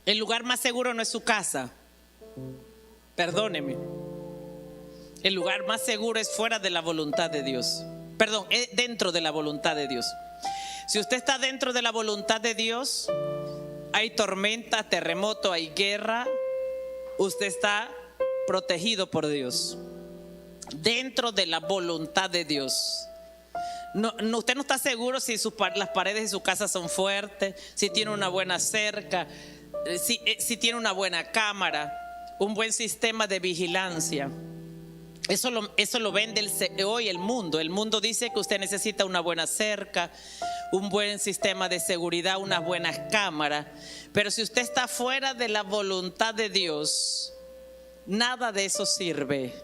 El lugar más seguro no es su casa. Perdóneme. El lugar más seguro es fuera de la voluntad de Dios. Perdón, es dentro de la voluntad de Dios. Si usted está dentro de la voluntad de Dios, hay tormenta, terremoto, hay guerra, usted está protegido por Dios. Dentro de la voluntad de Dios. Usted no está seguro si las paredes de su casa son fuertes, si tiene una buena cerca, si tiene una buena cámara, un buen sistema de vigilancia. Eso lo vende hoy el mundo. El mundo dice que usted necesita una buena cerca, un buen sistema de seguridad, unas buenas cámaras. Pero si usted está fuera de la voluntad de Dios, nada de eso sirve.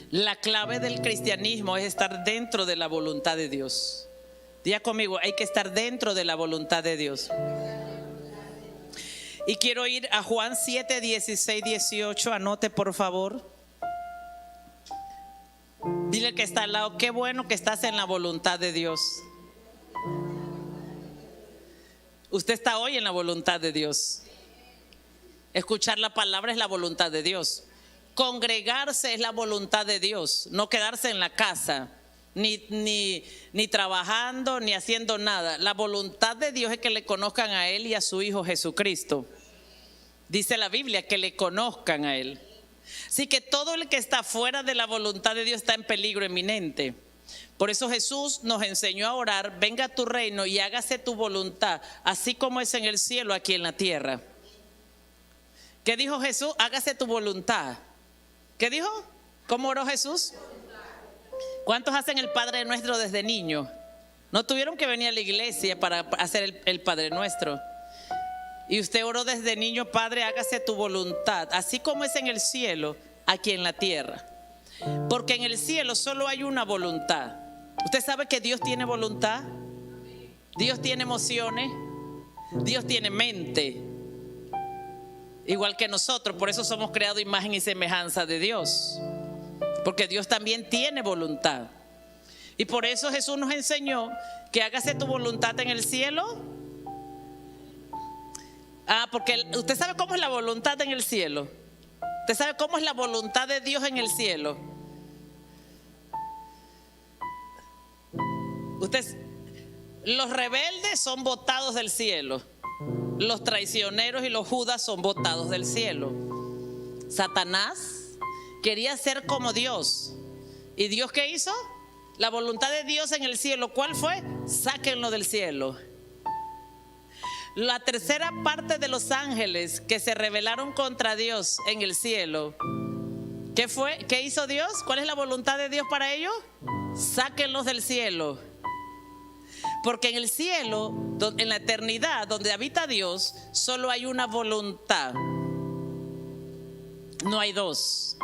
La clave del cristianismo es estar dentro de la voluntad de Dios. Diga conmigo, hay que estar dentro de la voluntad de Dios. Y quiero ir a Juan 7, 16, 18. Anote por favor. Dile que está al lado, qué bueno que estás en la voluntad de Dios. Usted está hoy en la voluntad de Dios. Escuchar la palabra es la voluntad de Dios. Congregarse es la voluntad de Dios. No quedarse en la casa, ni trabajando, ni haciendo nada. La voluntad de Dios es que le conozcan a Él y a su Hijo Jesucristo. Dice la Biblia que le conozcan a Él. Así que todo el que está fuera de la voluntad de Dios está en peligro inminente. Por eso Jesús nos enseñó a orar: venga a tu reino y hágase tu voluntad, así como es en el cielo, aquí en la tierra. ¿Qué dijo Jesús? Hágase tu voluntad. ¿Qué dijo? ¿Cómo oró Jesús? ¿Cuántos hacen el Padre Nuestro desde niños? No tuvieron que venir a la iglesia para hacer el Padre Nuestro. Y usted oró desde niño: Padre, hágase tu voluntad, así como es en el cielo, aquí en la tierra. Porque en el cielo solo hay una voluntad. ¿Usted sabe que Dios tiene voluntad? Dios tiene emociones. Dios tiene mente. Igual que nosotros, por eso somos creados a imagen y semejanza de Dios. Porque Dios también tiene voluntad. Y por eso Jesús nos enseñó que hágase tu voluntad en el cielo. Porque usted sabe cómo es la voluntad en el cielo. Usted sabe cómo es la voluntad de Dios en el cielo. Los rebeldes son botados del cielo. Los traicioneros y los judas son botados del cielo. Satanás quería ser como Dios. ¿Y Dios qué hizo? La voluntad de Dios en el cielo, ¿cuál fue? Sáquenlo del cielo. La tercera parte de los ángeles que se rebelaron contra Dios en el cielo, ¿qué fue? ¿Qué hizo Dios? ¿Cuál es la voluntad de Dios para ellos? Sáquenlos del cielo. Porque en el cielo, en la eternidad, donde habita Dios, solo hay una voluntad. No hay dos.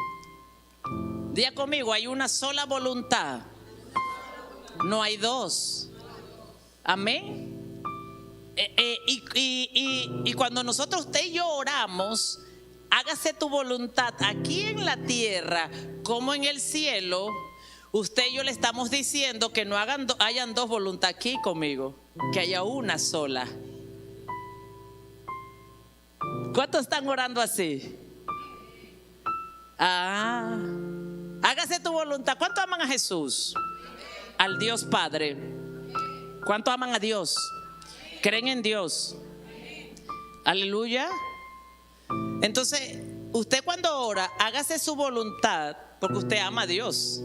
Diga conmigo, hay una sola voluntad. No hay dos. Amén. Y cuando nosotros, usted y yo oramos, hágase tu voluntad aquí en la tierra como en el cielo. Usted y yo le estamos diciendo que no hayan dos voluntades aquí conmigo, que haya una sola. ¿Cuántos están orando así? Hágase tu voluntad. ¿Cuántos aman a Jesús? Al Dios Padre. ¿Cuántos aman a Dios? ¿Creen en Dios? Aleluya. Entonces, usted cuando ora, hágase su voluntad, porque usted ama a Dios.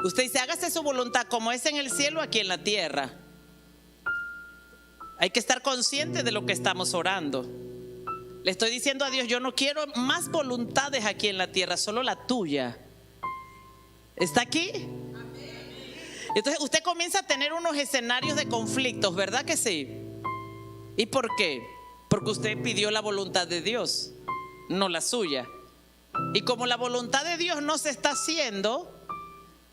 Usted dice: hágase su voluntad como es en el cielo, aquí en la tierra. Hay que estar consciente de lo que estamos orando. Le estoy diciendo a Dios: yo no quiero más voluntades aquí en la tierra, solo la tuya. ¿Está aquí? Entonces usted comienza a tener unos escenarios de conflictos, ¿verdad que sí? ¿Y por qué? Porque usted pidió la voluntad de Dios, no la suya. Y como la voluntad de Dios no se está haciendo,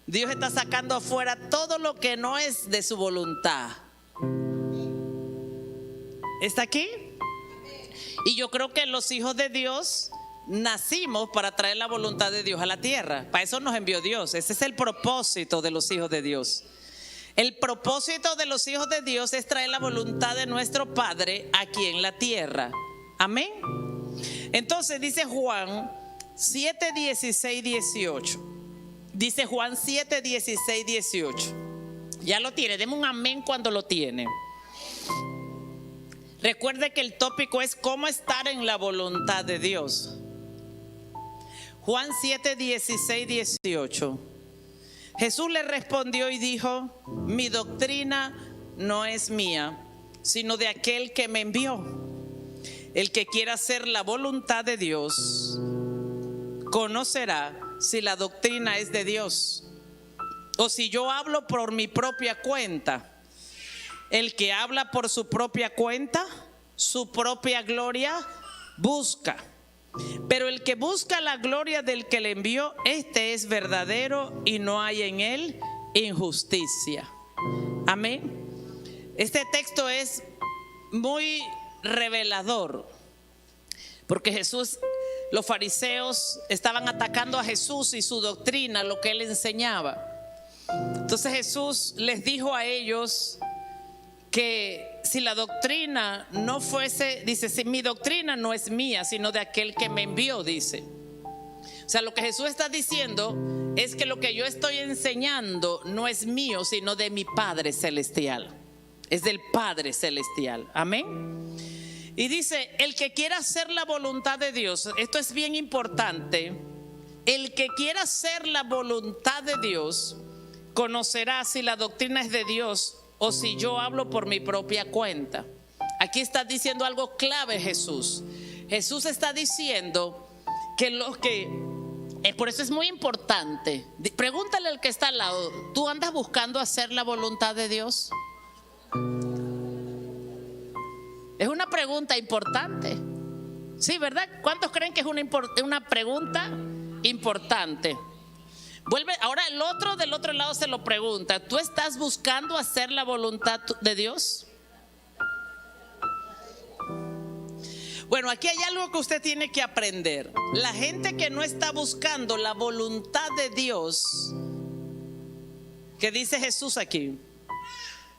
Dios está sacando afuera todo lo que no es de su voluntad. ¿Está aquí? Y yo creo que los hijos de Dios nacimos para traer la voluntad de Dios a la tierra. Para eso nos envió Dios. Ese es el propósito de los hijos de Dios. El propósito de los hijos de Dios es traer la voluntad de nuestro Padre aquí en la tierra. Amén. Entonces dice Juan 7, 16, 18. Dice Juan 7, 16, 18. Ya lo tiene, deme un amén cuando lo tiene. Recuerde que el tópico es cómo estar en la voluntad de Dios. Juan 7, 16, 18. Jesús le respondió y dijo: mi doctrina no es mía, sino de aquel que me envió. El que quiera hacer la voluntad de Dios conocerá si la doctrina es de Dios o si yo hablo por mi propia cuenta. El que habla por su propia cuenta, su propia gloria busca. Pero el que busca la gloria del que le envió, este es verdadero y no hay en él injusticia. Amén. Este texto es muy revelador, porque los fariseos estaban atacando a Jesús y su doctrina, lo que él enseñaba. Entonces Jesús les dijo a ellos que si la doctrina no fuese, dice, si mi doctrina no es mía, sino de aquel que me envió, dice. O sea, lo que Jesús está diciendo es que lo que yo estoy enseñando no es mío, sino de mi Padre Celestial. Es del Padre Celestial. Amén. Y dice, el que quiera hacer la voluntad de Dios, esto es bien importante. El que quiera hacer la voluntad de Dios conocerá si la doctrina es de Dios o si yo hablo por mi propia cuenta. Aquí está diciendo algo clave Jesús. Jesús está diciendo que por eso es muy importante. Pregúntale al que está al lado: ¿tú andas buscando hacer la voluntad de Dios? Es una pregunta importante. Sí, ¿verdad? ¿Cuántos creen que es una pregunta importante? Ahora el otro del otro lado se lo pregunta: ¿tú estás buscando hacer la voluntad de Dios? Bueno, aquí hay algo que usted tiene que aprender. La gente que no está buscando la voluntad de Dios, que dice Jesús aquí,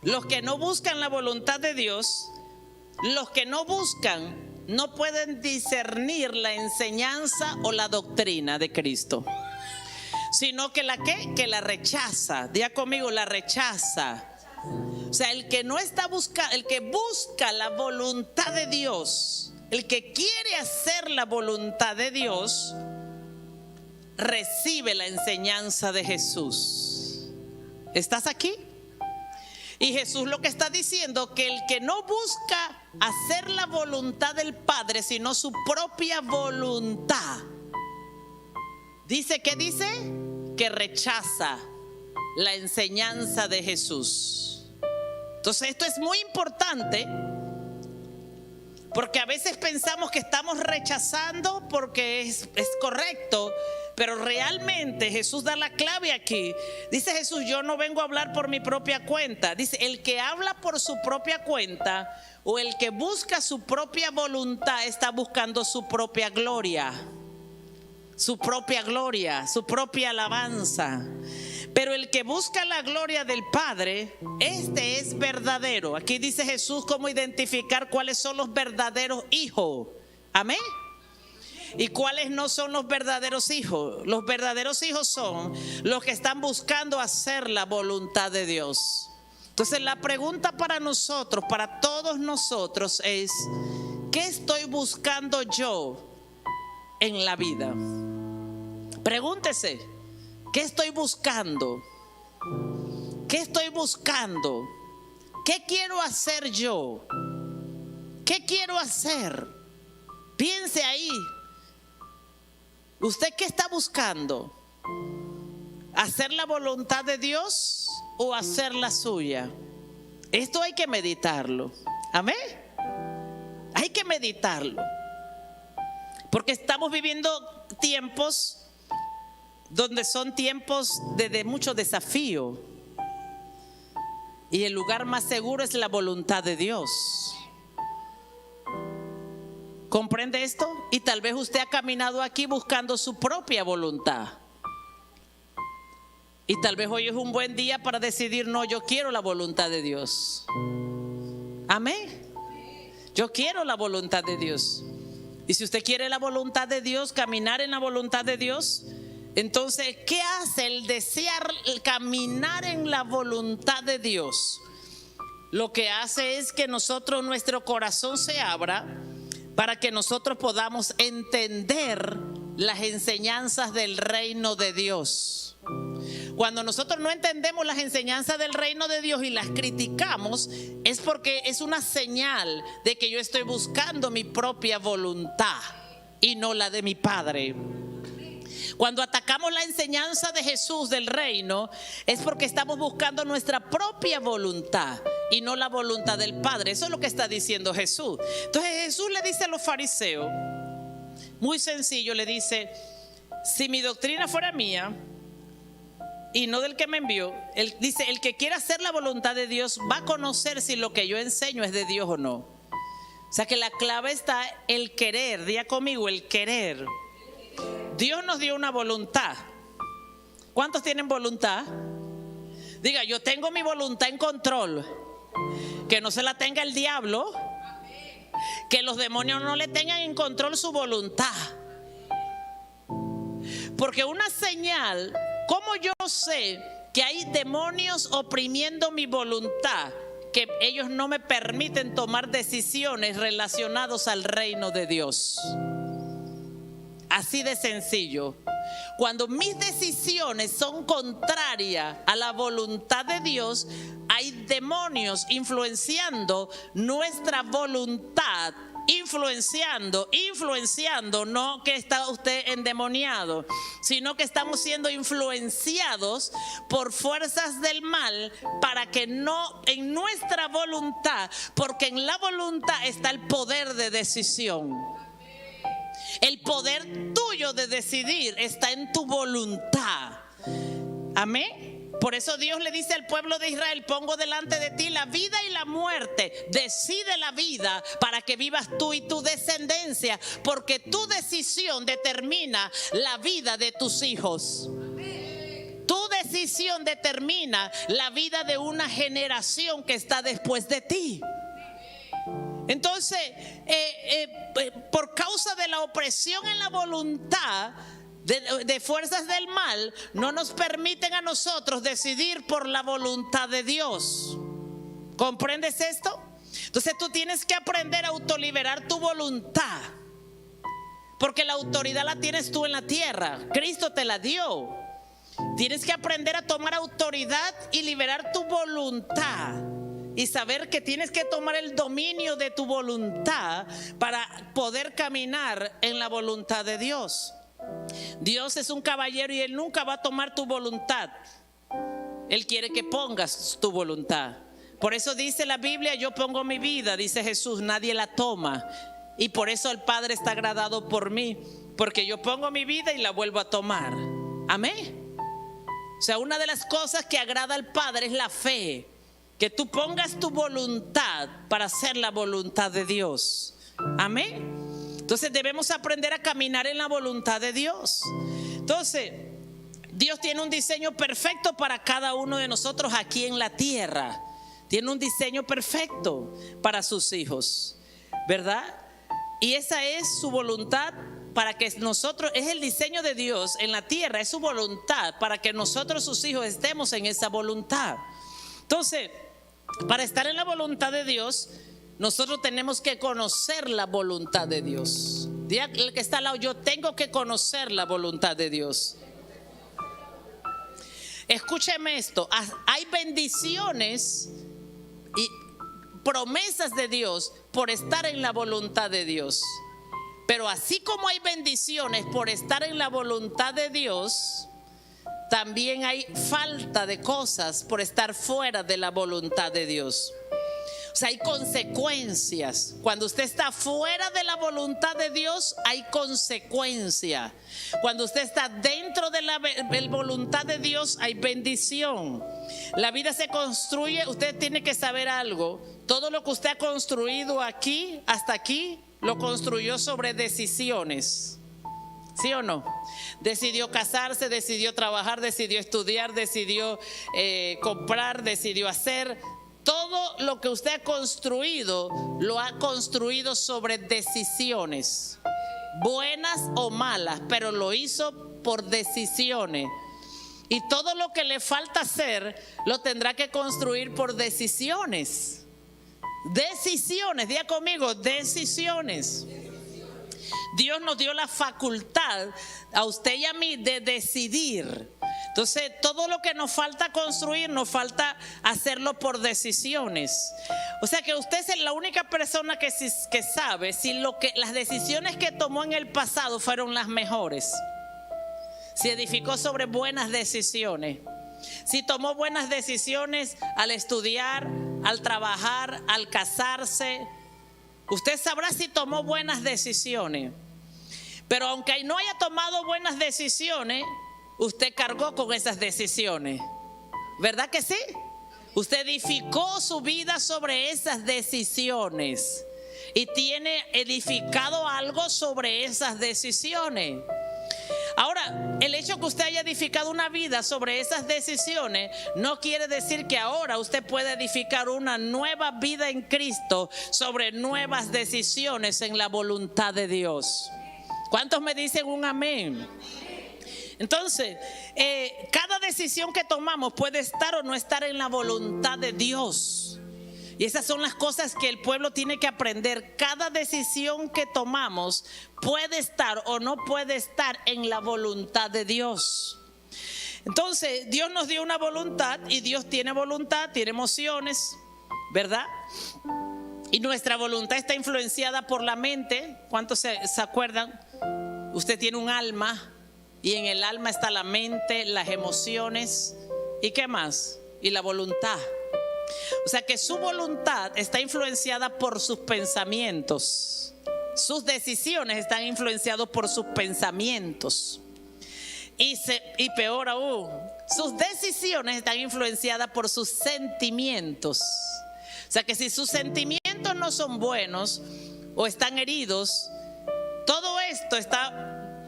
los que no buscan la voluntad de Dios, los que no buscan, no pueden discernir la enseñanza o la doctrina de Cristo, sino que la rechaza. Diga conmigo, la rechaza. O sea, el que no está buscando, el que busca la voluntad de Dios, el que quiere hacer la voluntad de Dios, recibe la enseñanza de Jesús. ¿Estás aquí? Y Jesús lo que está diciendo, que el que no busca hacer la voluntad del Padre, sino su propia voluntad, dice, ¿qué dice? Que rechaza la enseñanza de Jesús. Entonces esto es muy importante, porque a veces pensamos que estamos rechazando porque es correcto, pero realmente Jesús da la clave aquí. Dice Jesús: yo no vengo a hablar por mi propia cuenta. Dice, el que habla por su propia cuenta o el que busca su propia voluntad está buscando su propia gloria, su propia alabanza. Pero el que busca la gloria del Padre, este es verdadero. Aquí dice Jesús cómo identificar cuáles son los verdaderos hijos. Amén. ¿Y cuáles no son los verdaderos hijos? Los verdaderos hijos son los que están buscando hacer la voluntad de Dios. Entonces la pregunta para nosotros, para todos nosotros, es: ¿qué estoy buscando yo en la vida? Pregúntese: ¿qué estoy buscando? ¿Qué estoy buscando? ¿Qué quiero hacer yo? ¿Qué quiero hacer? Piense ahí. ¿Usted qué está buscando? ¿Hacer la voluntad de Dios o hacer la suya? Esto hay que meditarlo. Amén. Hay que meditarlo. Porque estamos viviendo tiempos donde son tiempos de mucho desafío. Y el lugar más seguro es la voluntad de Dios. ¿Comprende esto? Y tal vez usted ha caminado aquí buscando su propia voluntad. Y tal vez hoy es un buen día para decidir: no, yo quiero la voluntad de Dios. Amén. Yo quiero la voluntad de Dios. Y si usted quiere la voluntad de Dios, caminar en la voluntad de Dios, entonces, ¿qué hace el desear caminar en la voluntad de Dios? Lo que hace es que nuestro corazón se abra para que nosotros podamos entender las enseñanzas del reino de Dios. Cuando nosotros no entendemos las enseñanzas del reino de Dios y las criticamos, es porque es una señal de que yo estoy buscando mi propia voluntad y no la de mi Padre. Cuando atacamos la enseñanza de Jesús del reino, es porque estamos buscando nuestra propia voluntad y no la voluntad del Padre. Eso es lo que está diciendo Jesús. Entonces Jesús le dice a los fariseos, muy sencillo, le dice: si mi doctrina fuera mía y no del que me envió, él dice: el que quiera hacer la voluntad de Dios va a conocer si lo que yo enseño es de Dios o no. O sea que la clave está el querer. Diga conmigo: el querer. Dios nos dio una voluntad. ¿Cuántos tienen voluntad? Diga: yo tengo mi voluntad en control. Que no se la tenga el diablo. Que los demonios no le tengan en control su voluntad. Porque una señal, ¿cómo yo sé que hay demonios oprimiendo mi voluntad? Que ellos no me permiten tomar decisiones relacionadas al reino de Dios. Así de sencillo. Cuando mis decisiones son contrarias a la voluntad de Dios, hay demonios influenciando nuestra voluntad. Influenciando, no que está usted endemoniado, sino que estamos siendo influenciados por fuerzas del mal para que no en nuestra voluntad, porque en la voluntad está el poder de decisión. El poder tuyo de decidir está en tu voluntad. Amén. Por eso Dios le dice al pueblo de Israel: pongo delante de ti la vida y la muerte. Decide la vida para que vivas tú y tu descendencia, porque tu decisión determina la vida de tus hijos. Tu decisión determina la vida de una generación que está después de ti. Entonces, por causa de la opresión en la voluntad de fuerzas del mal, no nos permiten a nosotros decidir por la voluntad de Dios. ¿Comprendes esto? Entonces tú tienes que aprender a autoliberar tu voluntad, porque la autoridad la tienes tú en la tierra. Cristo te la dio. Tienes que aprender a tomar autoridad y liberar tu voluntad, y saber que tienes que tomar el dominio de tu voluntad para poder caminar en la voluntad de Dios. Dios es un caballero y Él nunca va a tomar tu voluntad. Él quiere que pongas tu voluntad. Por eso dice la Biblia: yo pongo mi vida, dice Jesús, nadie la toma. Y por eso el Padre está agradado por mí, porque yo pongo mi vida y la vuelvo a tomar. Amén. O sea, una de las cosas que agrada al Padre es la fe. Que tú pongas tu voluntad para hacer la voluntad de Dios. Amén. Entonces debemos aprender a caminar en la voluntad de Dios. Entonces, Dios tiene un diseño perfecto para cada uno de nosotros aquí en la tierra. Tiene un diseño perfecto para sus hijos, ¿verdad? Y esa es su voluntad para que nosotros, es el diseño de Dios en la tierra, es su voluntad para que nosotros, sus hijos, estemos en esa voluntad. Entonces, para estar en la voluntad de Dios, nosotros tenemos que conocer la voluntad de Dios. Diga el que está al lado: yo tengo que conocer la voluntad de Dios. Escúcheme esto: hay bendiciones y promesas de Dios por estar en la voluntad de Dios. Pero así como hay bendiciones por estar en la voluntad de Dios, también hay falta de cosas por estar fuera de la voluntad de Dios. O sea, hay consecuencias. Cuando usted está fuera de la voluntad de Dios, hay consecuencia. Cuando usted está dentro de la voluntad de Dios, hay bendición. La vida se construye. Usted tiene que saber algo: todo lo que usted ha construido aquí, hasta aquí, lo construyó sobre decisiones. ¿Sí o no? Decidió casarse, decidió trabajar, decidió estudiar, decidió comprar, decidió hacer. Todo lo que usted ha construido, lo ha construido sobre decisiones, buenas o malas, pero lo hizo por decisiones. Y todo lo que le falta hacer, lo tendrá que construir por decisiones. Decisiones, diga conmigo, decisiones. Dios nos dio la facultad a usted y a mí de decidir. Entonces, todo lo que nos falta construir, nos falta hacerlo por decisiones. O sea que usted es la única persona que sabe si las decisiones que tomó en el pasado fueron las mejores. Si edificó sobre buenas decisiones. Si tomó buenas decisiones al estudiar, al trabajar, al casarse. Usted sabrá si tomó buenas decisiones. Pero aunque no haya tomado buenas decisiones, usted cargó con esas decisiones. ¿Verdad que sí? Usted edificó su vida sobre esas decisiones. Y tiene edificado algo sobre esas decisiones. Ahora, el hecho que usted haya edificado una vida sobre esas decisiones no quiere decir que ahora usted puede edificar una nueva vida en Cristo sobre nuevas decisiones en la voluntad de Dios. ¿Cuántos me dicen un amén? Entonces, cada decisión que tomamos puede estar o no estar en la voluntad de Dios. Y esas son las cosas que el pueblo tiene que aprender. Cada decisión que tomamos puede estar o no puede estar en la voluntad de Dios. Entonces, Dios nos dio una voluntad y Dios tiene voluntad, tiene emociones, ¿verdad? Y nuestra voluntad está influenciada por la mente. ¿Cuántos se acuerdan? Usted tiene un alma y en el alma está la mente, las emociones y ¿qué más? Y la voluntad. O sea que su voluntad está influenciada por sus pensamientos. Sus decisiones están influenciadas por sus pensamientos. Y peor aún, sus decisiones están influenciadas por sus sentimientos. O sea que si sus sentimientos no son buenos o están heridos, todo esto está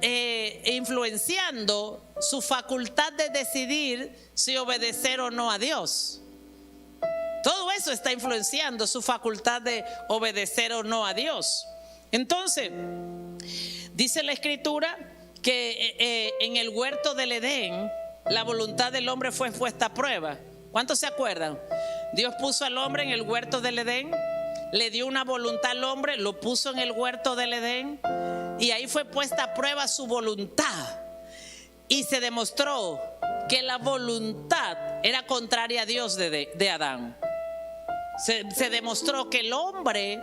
influenciando su facultad de decidir si obedecer o no a Dios. Todo eso está influenciando su facultad de obedecer o no a Dios. Entonces, dice la Escritura que en el huerto del Edén la voluntad del hombre fue puesta a prueba. ¿Cuántos se acuerdan? Dios puso al hombre en el huerto del Edén, le dio una voluntad al hombre, lo puso en el huerto del Edén y ahí fue puesta a prueba su voluntad. Y se demostró que la voluntad era contraria a Dios de Adán. Se demostró que el hombre,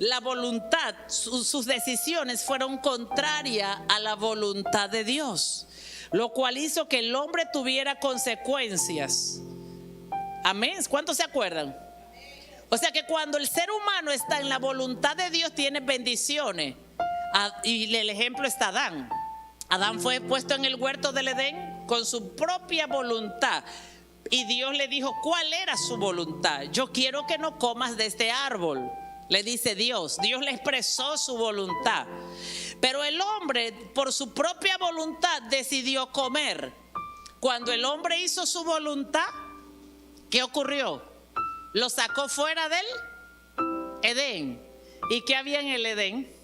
la voluntad, sus decisiones fueron contrarias a la voluntad de Dios, lo cual hizo que el hombre tuviera consecuencias. Amén. ¿Cuántos se acuerdan? O sea que cuando el ser humano está en la voluntad de Dios tiene bendiciones. Y el ejemplo está Adán. Adán fue puesto en el huerto del Edén con su propia voluntad. Y Dios le dijo cuál era su voluntad. Yo quiero que no comas de este árbol, le dice Dios. Dios le expresó su voluntad. Pero el hombre por su propia voluntad decidió comer. Cuando el hombre hizo su voluntad, ¿qué ocurrió? Lo sacó fuera del Edén. ¿Y qué había en el Edén?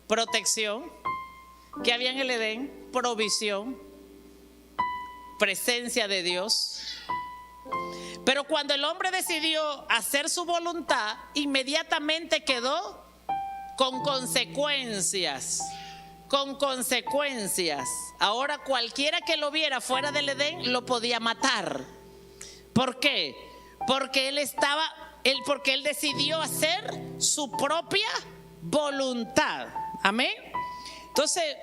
Protección. ¿Qué había en el Edén? Provisión. Presencia de Dios. Pero cuando el hombre decidió hacer su voluntad, inmediatamente quedó con consecuencias. Con consecuencias. Ahora cualquiera que lo viera fuera del Edén lo podía matar. ¿Por qué? Porque él decidió hacer su propia voluntad. Amén. Entonces,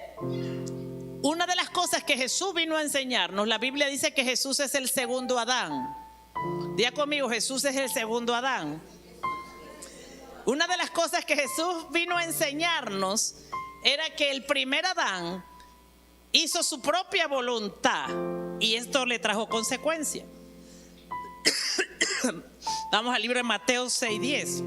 una de las cosas que Jesús vino a enseñarnos, la Biblia dice que Jesús es el segundo Adán. Diga conmigo, Jesús es el segundo Adán. Una de las cosas que Jesús vino a enseñarnos era que el primer Adán hizo su propia voluntad y esto le trajo consecuencias. Vamos al libro de Mateo 6:10.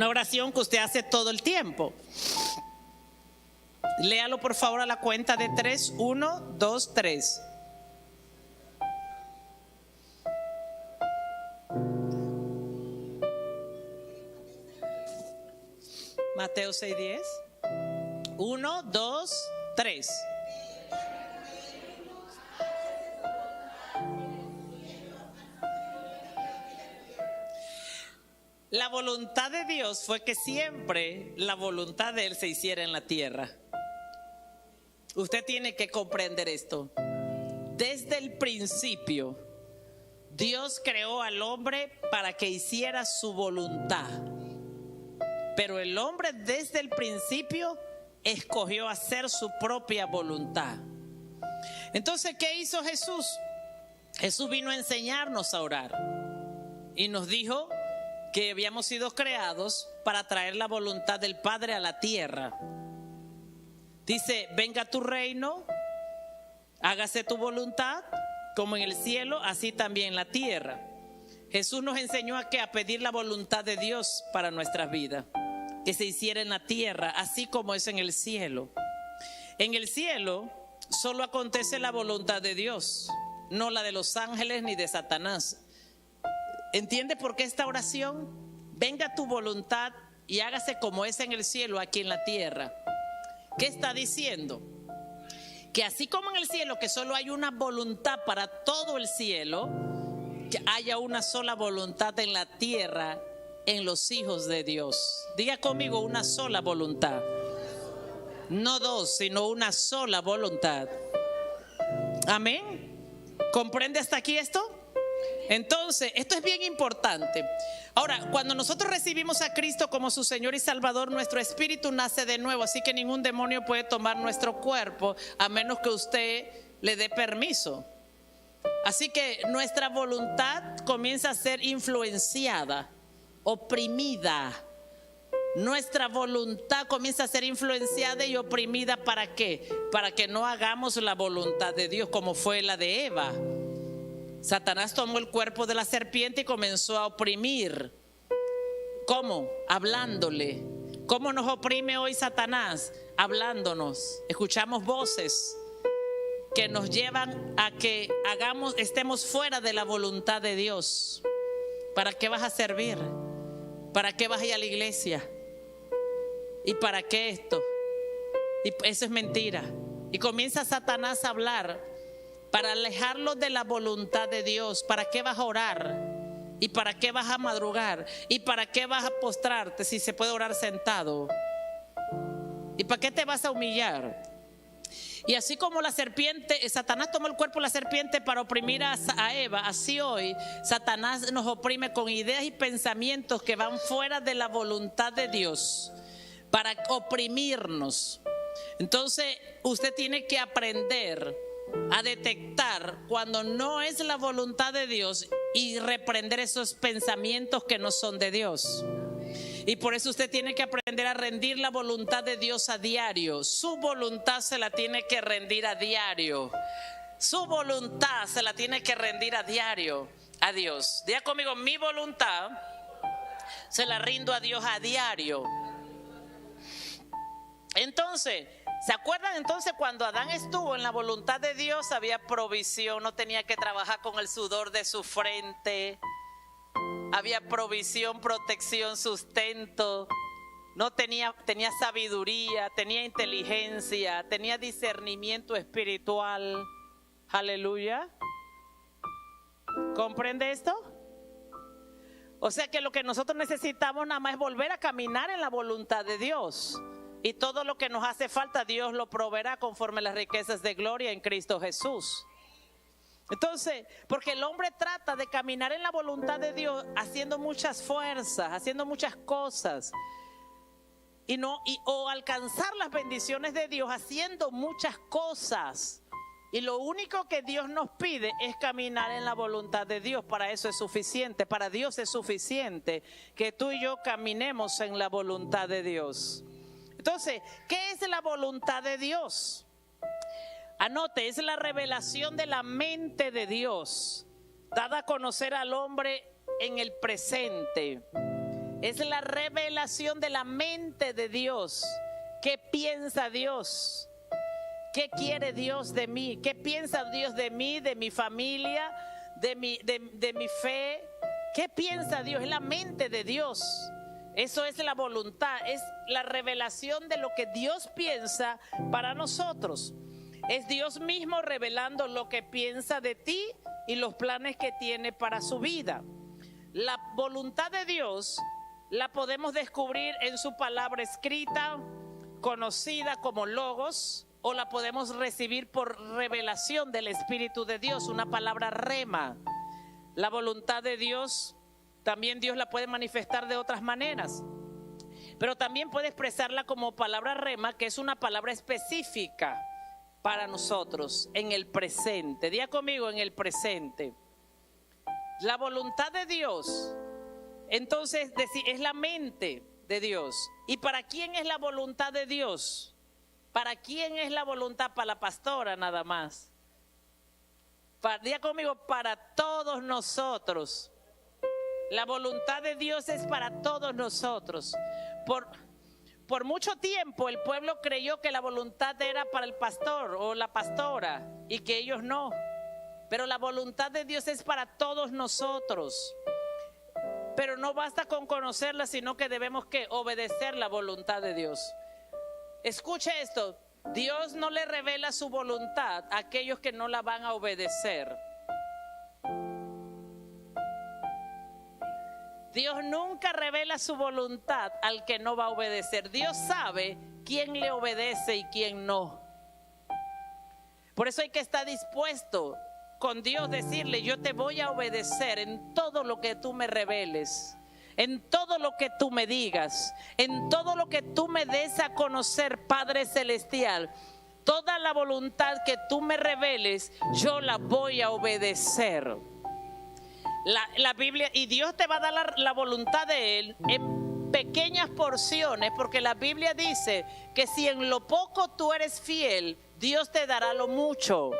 una oración que usted hace todo el tiempo. Léalo por favor a la cuenta de 3. 1, 2, 3. Mateo 6:10. 1, 2, 3. La voluntad de Dios fue que siempre la voluntad de Él se hiciera en la tierra. Usted tiene que comprender esto. Desde el principio, Dios creó al hombre para que hiciera su voluntad. Pero el hombre desde el principio escogió hacer su propia voluntad. Entonces, ¿qué hizo Jesús? Jesús vino a enseñarnos a orar y nos dijo que habíamos sido creados para traer la voluntad del Padre a la tierra. Dice: venga tu reino, hágase tu voluntad, como en el cielo, así también en la tierra. Jesús nos enseñó a pedir la voluntad de Dios para nuestras vidas, que se hiciera en la tierra, así como es en el cielo. En el cielo solo acontece la voluntad de Dios, no la de los ángeles ni de Satanás. ¿Entiende por qué esta oración? Venga tu voluntad y hágase como es en el cielo, aquí en la tierra. ¿Qué está diciendo? Que así como en el cielo, que solo hay una voluntad para todo el cielo, que haya una sola voluntad en la tierra, en los hijos de Dios. Diga conmigo: una sola voluntad. No dos, sino una sola voluntad. Amén. ¿Comprende hasta aquí esto? Entonces, esto es bien importante. Ahora, cuando nosotros recibimos a Cristo como su Señor y Salvador, nuestro espíritu nace de nuevo. Así que ningún demonio puede tomar nuestro cuerpo a menos que usted le dé permiso. Así que nuestra voluntad comienza a ser influenciada, oprimida. Nuestra voluntad comienza a ser influenciada y oprimida. ¿Para qué? Para que no hagamos la voluntad de Dios, como fue la de Eva. Satanás tomó el cuerpo de la serpiente y comenzó a oprimir. ¿Cómo? Hablándole. ¿Cómo nos oprime hoy Satanás? Hablándonos. Escuchamos voces que nos llevan a que estemos fuera de la voluntad de Dios. ¿Para qué vas a servir? ¿Para qué vas a ir a la iglesia? ¿Y para qué esto? Y eso es mentira. Y comienza Satanás a hablar para alejarlos de la voluntad de Dios. ¿Para qué vas a orar? ¿Y para qué vas a madrugar? ¿Y para qué vas a postrarte si se puede orar sentado? ¿Y para qué te vas a humillar? Y así como la serpiente, Satanás tomó el cuerpo de la serpiente para oprimir a Eva, así hoy Satanás nos oprime con ideas y pensamientos que van fuera de la voluntad de Dios para oprimirnos. Entonces usted tiene que aprender a detectar cuando no es la voluntad de Dios y reprender esos pensamientos que no son de Dios. Y por eso usted tiene que aprender a rendir la voluntad de Dios a diario. Su voluntad se la tiene que rendir a diario. Su voluntad se la tiene que rendir a diario a Dios. Diga conmigo: mi voluntad se la rindo a Dios a diario. Entonces, ¿se acuerdan entonces cuando Adán estuvo en la voluntad de Dios? Había provisión, no tenía que trabajar con el sudor de su frente. Había provisión, protección, sustento. No tenía sabiduría, tenía inteligencia, tenía discernimiento espiritual. Aleluya. ¿Comprende esto? O sea que lo que nosotros necesitamos nada más es volver a caminar en la voluntad de Dios. Y todo lo que nos hace falta Dios lo proveerá conforme a las riquezas de gloria en Cristo Jesús. Entonces, porque el hombre trata de caminar en la voluntad de Dios haciendo muchas fuerzas, haciendo muchas cosas o alcanzar las bendiciones de Dios haciendo muchas cosas. Y lo único que Dios nos pide es caminar en la voluntad de Dios. Para eso es suficiente, para Dios es suficiente que tú y yo caminemos en la voluntad de Dios. Entonces, ¿qué es la voluntad de Dios? Anote, es la revelación de la mente de Dios, dada a conocer al hombre en el presente. Es la revelación de la mente de Dios. ¿Qué piensa Dios? ¿Qué quiere Dios de mí? ¿Qué piensa Dios de mí, de mi familia, de mi fe? ¿Qué piensa Dios? Es la mente de Dios. Eso es la voluntad, es la revelación de lo que Dios piensa para nosotros. Es Dios mismo revelando lo que piensa de ti y los planes que tiene para su vida. La voluntad de Dios la podemos descubrir en su palabra escrita, conocida como Logos, o la podemos recibir por revelación del Espíritu de Dios, una palabra rema. La voluntad de Dios, también Dios la puede manifestar de otras maneras, pero también puede expresarla como palabra rema, que es una palabra específica para nosotros en el presente. Diga conmigo, en el presente. La voluntad de Dios, entonces, es la mente de Dios. ¿Y para quién es la voluntad de Dios? ¿Para quién es la voluntad? Para la pastora nada más. Diga conmigo, para todos nosotros. La voluntad de Dios es para todos nosotros. Por mucho tiempo el pueblo creyó que la voluntad era para el pastor o la pastora y que ellos no. Pero la voluntad de Dios es para todos nosotros. Pero no basta con conocerla, sino que debemos que obedecer la voluntad de Dios. Escuche esto, Dios no le revela su voluntad a aquellos que no la van a obedecer. Dios nunca revela su voluntad al que no va a obedecer. Dios sabe quién le obedece y quién no. Por eso hay que estar dispuesto con Dios, decirle: yo te voy a obedecer en todo lo que tú me reveles, en todo lo que tú me digas, en todo lo que tú me des a conocer, Padre Celestial. Toda la voluntad que tú me reveles, yo la voy a obedecer. La Biblia, y Dios te va a dar la voluntad de Él en pequeñas porciones, porque la Biblia dice que si en lo poco tú eres fiel, Dios te dará lo mucho.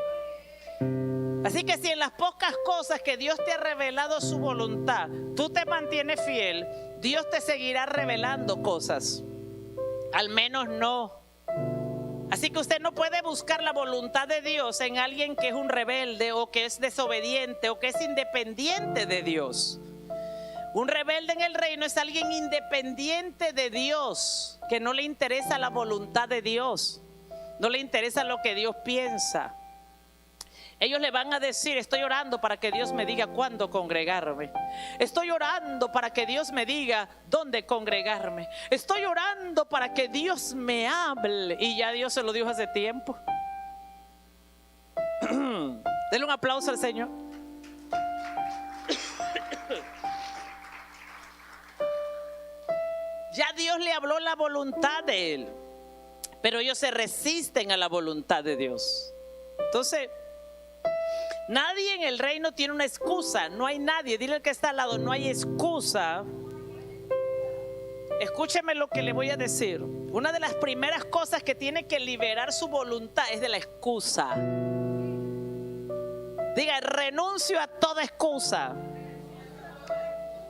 Así que si en las pocas cosas que Dios te ha revelado su voluntad, tú te mantienes fiel, Dios te seguirá revelando cosas. Al menos no. Así que usted no puede buscar la voluntad de Dios en alguien que es un rebelde o que es desobediente o que es independiente de Dios. Un rebelde en el reino es alguien independiente de Dios, que no le interesa la voluntad de Dios, no le interesa lo que Dios piensa. Ellos le van a decir: estoy orando para que Dios me diga cuándo congregarme. Estoy orando para que Dios me diga dónde congregarme. Estoy orando para que Dios me hable. Y ya Dios se lo dijo hace tiempo. Denle un aplauso al Señor. Ya Dios le habló la voluntad de Él, pero ellos se resisten a la voluntad de Dios. Entonces, nadie en el reino tiene una excusa. No hay nadie. Dile al que está al lado: no hay excusa. Escúcheme lo que le voy a decir. Una de las primeras cosas que tiene que liberar su voluntad es de la excusa. Diga: renuncio a toda excusa.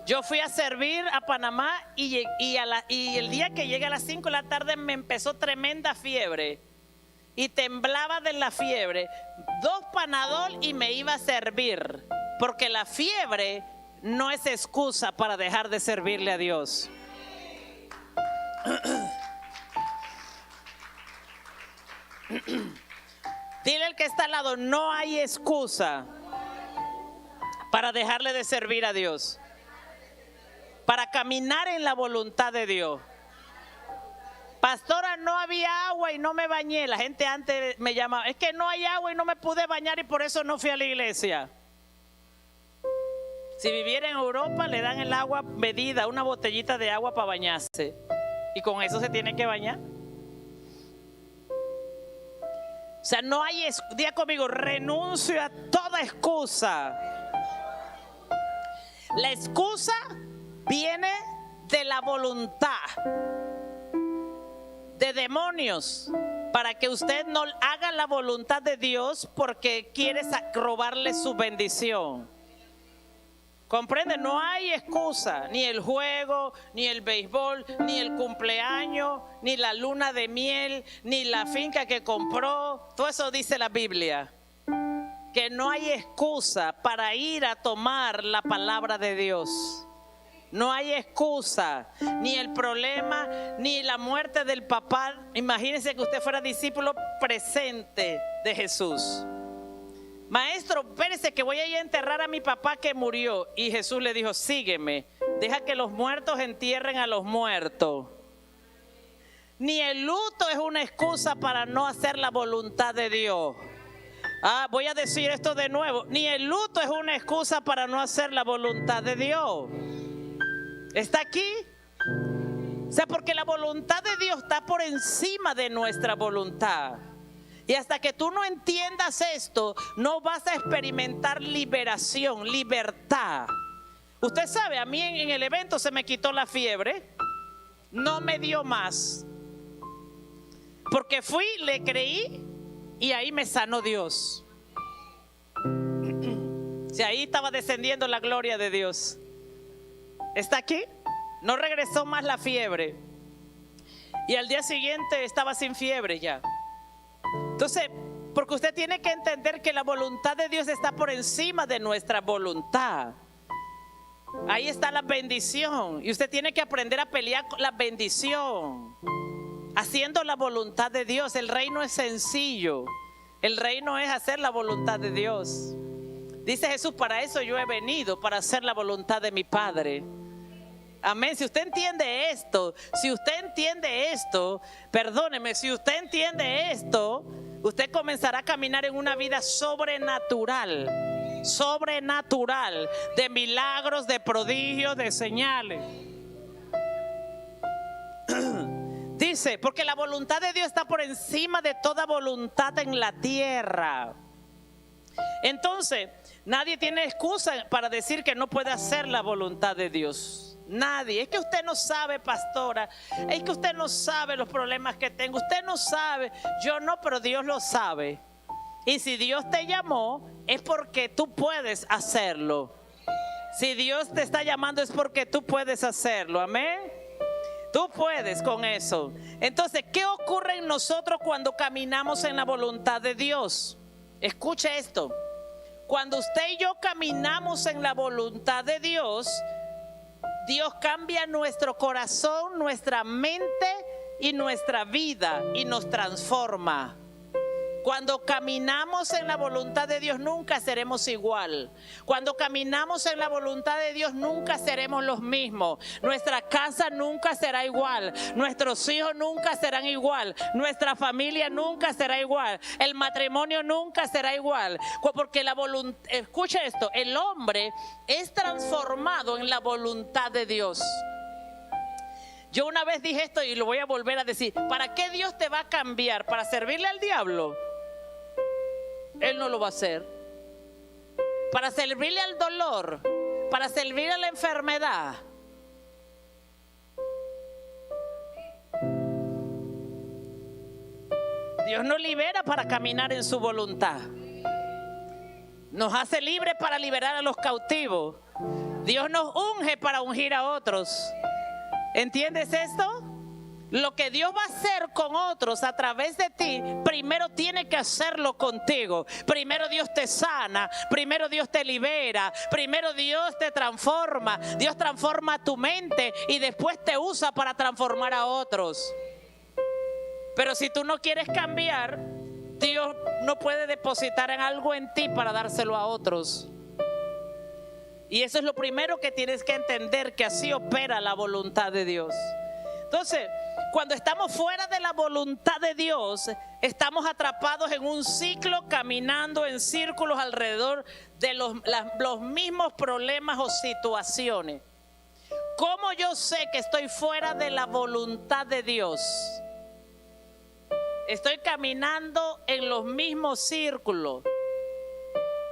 Yo fui a servir a Panamá y el día que llegué a las 5 de la tarde me empezó tremenda fiebre. Y temblaba de la fiebre. 2 Panadol y me iba a servir. Porque la fiebre no es excusa para dejar de servirle a Dios. Dile al que está al lado: no hay excusa para dejarle de servir a Dios, para caminar en la voluntad de Dios. Pastora, no había agua y no me bañé. La gente antes me llamaba: es que no hay agua y no me pude bañar y por eso no fui a la iglesia. Si viviera en Europa, le dan el agua medida, una botellita de agua para bañarse, y con eso se tiene que bañar. O sea, no hay, diga conmigo: renuncio a toda excusa. La excusa viene de la voluntad de demonios, para que usted no haga la voluntad de Dios porque quiere robarle su bendición. ¿Comprende? No hay excusa, ni el juego, ni el béisbol, ni el cumpleaños, ni la luna de miel, ni la finca que compró. Todo eso dice la Biblia. Que no hay excusa para ir a tomar la palabra de Dios. No hay excusa, ni el problema, ni la muerte del papá. Imagínense que usted fuera discípulo presente de Jesús. Maestro, espérese que voy a ir a enterrar a mi papá que murió. Y Jesús le dijo, sígueme, deja que los muertos entierren a los muertos. Ni el luto es una excusa para no hacer la voluntad de Dios. Voy a decir esto de nuevo. Ni el luto es una excusa para no hacer la voluntad de Dios. ¿Está aquí? O sea, porque la voluntad de Dios está por encima de nuestra voluntad. Y hasta que tú no entiendas esto, no vas a experimentar liberación, libertad. Usted sabe, a mí en el evento se me quitó la fiebre. No me dio más. Porque fui, le creí y ahí me sanó Dios. Si ahí estaba descendiendo la gloria de Dios. ¿Está aquí? No regresó más la fiebre. Y al día siguiente estaba sin fiebre ya. Entonces, porque usted tiene que entender que la voluntad de Dios está por encima de nuestra voluntad. Ahí está la bendición. Y usted tiene que aprender a pelear con la bendición. Haciendo la voluntad de Dios. El reino es sencillo. El reino es hacer la voluntad de Dios. Dice Jesús, para eso yo he venido, para hacer la voluntad de mi Padre. Amén. Si usted entiende esto, perdóneme, si usted entiende esto, usted comenzará a caminar en una vida sobrenatural, de milagros, de prodigios, de señales. Dice, porque la voluntad de Dios está por encima de toda voluntad en la tierra. Entonces, nadie tiene excusa para decir que no puede hacer la voluntad de Dios. Nadie. Es que usted no sabe, pastora. Es que usted no sabe los problemas que tengo. Usted no sabe. Yo no, pero Dios lo sabe. Y si Dios te llamó, es porque tú puedes hacerlo. Si Dios te está llamando, es porque tú puedes hacerlo. Amén. Tú puedes con eso. Entonces, ¿qué ocurre en nosotros cuando caminamos en la voluntad de Dios? Escuche esto. Cuando usted y yo caminamos en la voluntad de Dios, Dios cambia nuestro corazón, nuestra mente y nuestra vida y nos transforma. Cuando caminamos en la voluntad de Dios nunca seremos igual. Cuando caminamos en la voluntad de Dios nunca seremos los mismos. Nuestra casa nunca será igual. Nuestros hijos nunca serán igual. Nuestra familia nunca será igual. El matrimonio nunca será igual. Porque la voluntad, escucha esto, el hombre es transformado en la voluntad de Dios. Yo una vez dije esto y lo voy a volver a decir. ¿Para qué Dios te va a cambiar? ¿Para servirle al diablo? Él no lo va a hacer. Para servirle al dolor, para servir a la enfermedad. Dios nos libera para caminar en su voluntad. Nos hace libres para liberar a los cautivos. Dios nos unge para ungir a otros. ¿Entiendes esto? Lo que Dios va a hacer con otros a través de ti, primero tiene que hacerlo contigo. Primero Dios te sana, primero Dios te libera, primero Dios te transforma. Dios transforma tu mente y después te usa para transformar a otros. Pero si tú no quieres cambiar, Dios no puede depositar en algo en ti para dárselo a otros. Y eso es lo primero que tienes que entender, que así opera la voluntad de Dios. Entonces, cuando estamos fuera de la voluntad de Dios, estamos atrapados en un ciclo, caminando en círculos alrededor de los mismos problemas o situaciones. ¿Cómo yo sé que estoy fuera de la voluntad de Dios? Estoy caminando en los mismos círculos.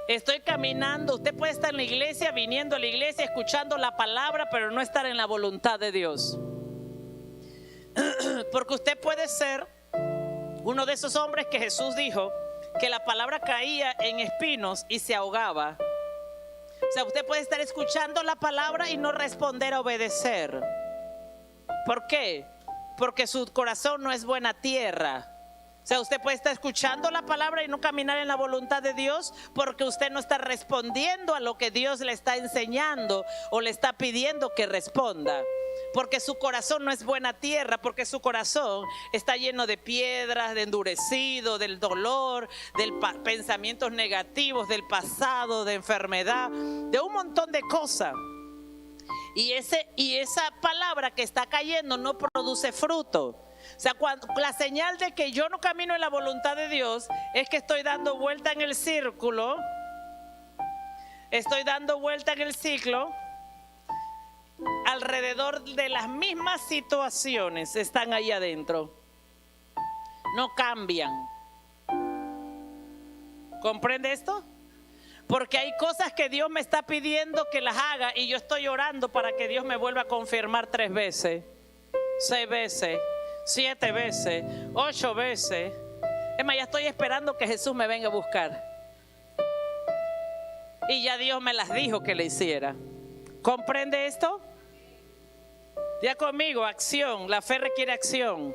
Estoy caminando, usted puede estar en la iglesia, viniendo a la iglesia, escuchando la palabra, pero no estar en la voluntad de Dios. Porque usted puede ser uno de esos hombres que Jesús dijo que la palabra caía en espinos y se ahogaba. O sea, usted puede estar escuchando la palabra y no responder a obedecer. ¿Por qué? Porque su corazón no es buena tierra. O sea, usted puede estar escuchando la palabra y no caminar en la voluntad de Dios porque usted no está respondiendo a lo que Dios le está enseñando o le está pidiendo que responda. Porque su corazón no es buena tierra, porque su corazón está lleno de piedras, de endurecido, del dolor, de pensamientos negativos, del pasado, de enfermedad, de un montón de cosas. Y esa palabra que está cayendo no produce fruto. O sea, la señal de que yo no camino en la voluntad de Dios es que estoy dando vuelta en el círculo. Estoy dando vuelta en el ciclo. Alrededor de las mismas situaciones están ahí adentro. No cambian. ¿Comprende esto? Porque hay cosas que Dios me está pidiendo que las haga y yo estoy orando para que Dios me vuelva a confirmar 3 veces, 6 veces, 7 veces, 8 veces. Es más, ya estoy esperando que Jesús me venga a buscar. Y ya Dios me las dijo que le hiciera. ¿Comprende esto? Ya conmigo, acción. La fe requiere acción.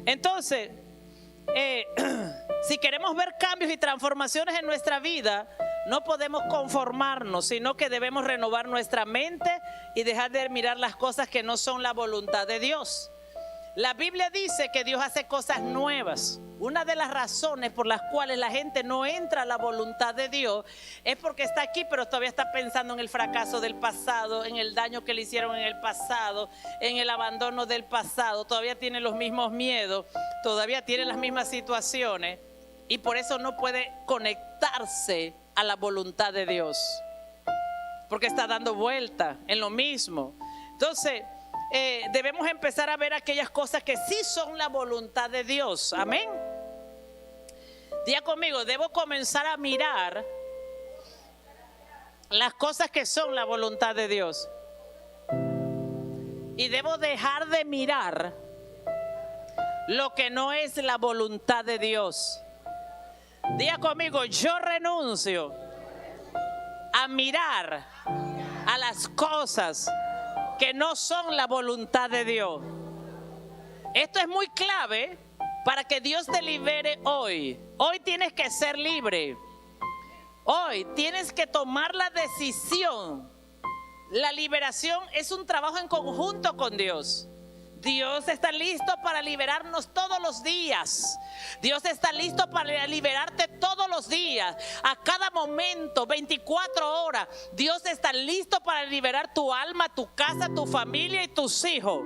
Entonces, si queremos ver cambios y transformaciones en nuestra vida, no podemos conformarnos, sino que debemos renovar nuestra mente y dejar de mirar las cosas que no son la voluntad de Dios. La Biblia dice que Dios hace cosas nuevas. Una de las razones por las cuales la gente no entra a la voluntad de Dios es porque está aquí, pero todavía está pensando en el fracaso del pasado, en el daño que le hicieron en el pasado, en el abandono del pasado. Todavía tiene los mismos miedos, todavía tiene las mismas situaciones y por eso no puede conectarse a la voluntad de Dios, porque está dando vuelta en lo mismo. Entonces, debemos empezar a ver aquellas cosas que sí son la voluntad de Dios. Amén. Diga conmigo, debo comenzar a mirar las cosas que son la voluntad de Dios. Y debo dejar de mirar lo que no es la voluntad de Dios. Diga conmigo, yo renuncio a mirar a las cosas que no son la voluntad de Dios. Esto es muy clave para que Dios te libere hoy. Hoy tienes que ser libre. Hoy tienes que tomar la decisión. La liberación es un trabajo en conjunto con Dios. Dios está listo para liberarnos todos los días. Dios está listo para liberarte todos los días, a cada momento, 24 horas. Dios está listo para liberar tu alma, tu casa, tu familia y tus hijos.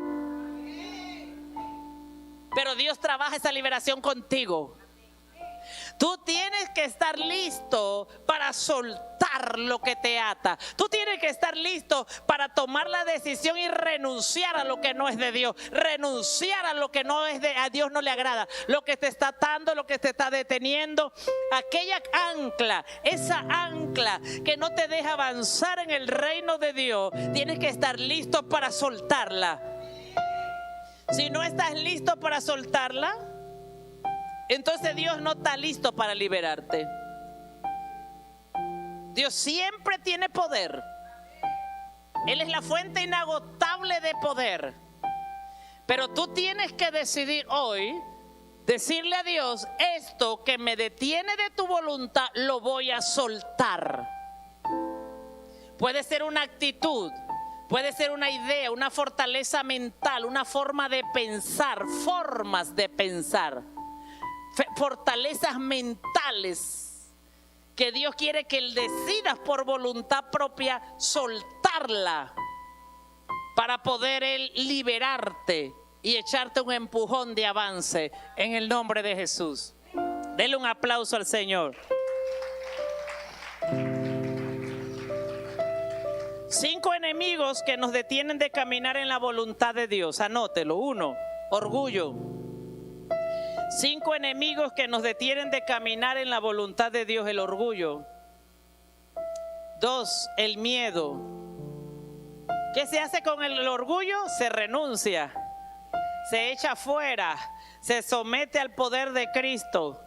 Pero Dios trabaja esa liberación contigo. Tú tienes que estar listo para soltar lo que te ata. Tú tienes que estar listo para tomar la decisión y renunciar a lo que no es de Dios. Renunciar a lo que no es de a Dios, no le agrada. Lo que te está atando, lo que te está deteniendo. Aquella ancla, esa ancla que no te deja avanzar en el reino de Dios. Tienes que estar listo para soltarla. Si no estás listo para soltarla, entonces Dios no está listo para liberarte. Dios siempre tiene poder. Él es la fuente inagotable de poder. Pero tú tienes que decidir hoy, decirle a Dios, esto que me detiene de tu voluntad, lo voy a soltar. Puede ser una actitud, puede ser una idea, una fortaleza mental, una forma de pensar, formas de pensar. Fortalezas mentales que Dios quiere que decidas por voluntad propia soltarla para poder Él liberarte y echarte un empujón de avance en el nombre de Jesús. Denle un aplauso al Señor. 5 enemigos que nos detienen de caminar en la voluntad de Dios. Anótelo. 1, orgullo. 5 enemigos que nos detienen de caminar en la voluntad de Dios. El orgullo. 2, el miedo. ¿Qué se hace con el orgullo? Se renuncia, se echa fuera, se somete al poder de Cristo.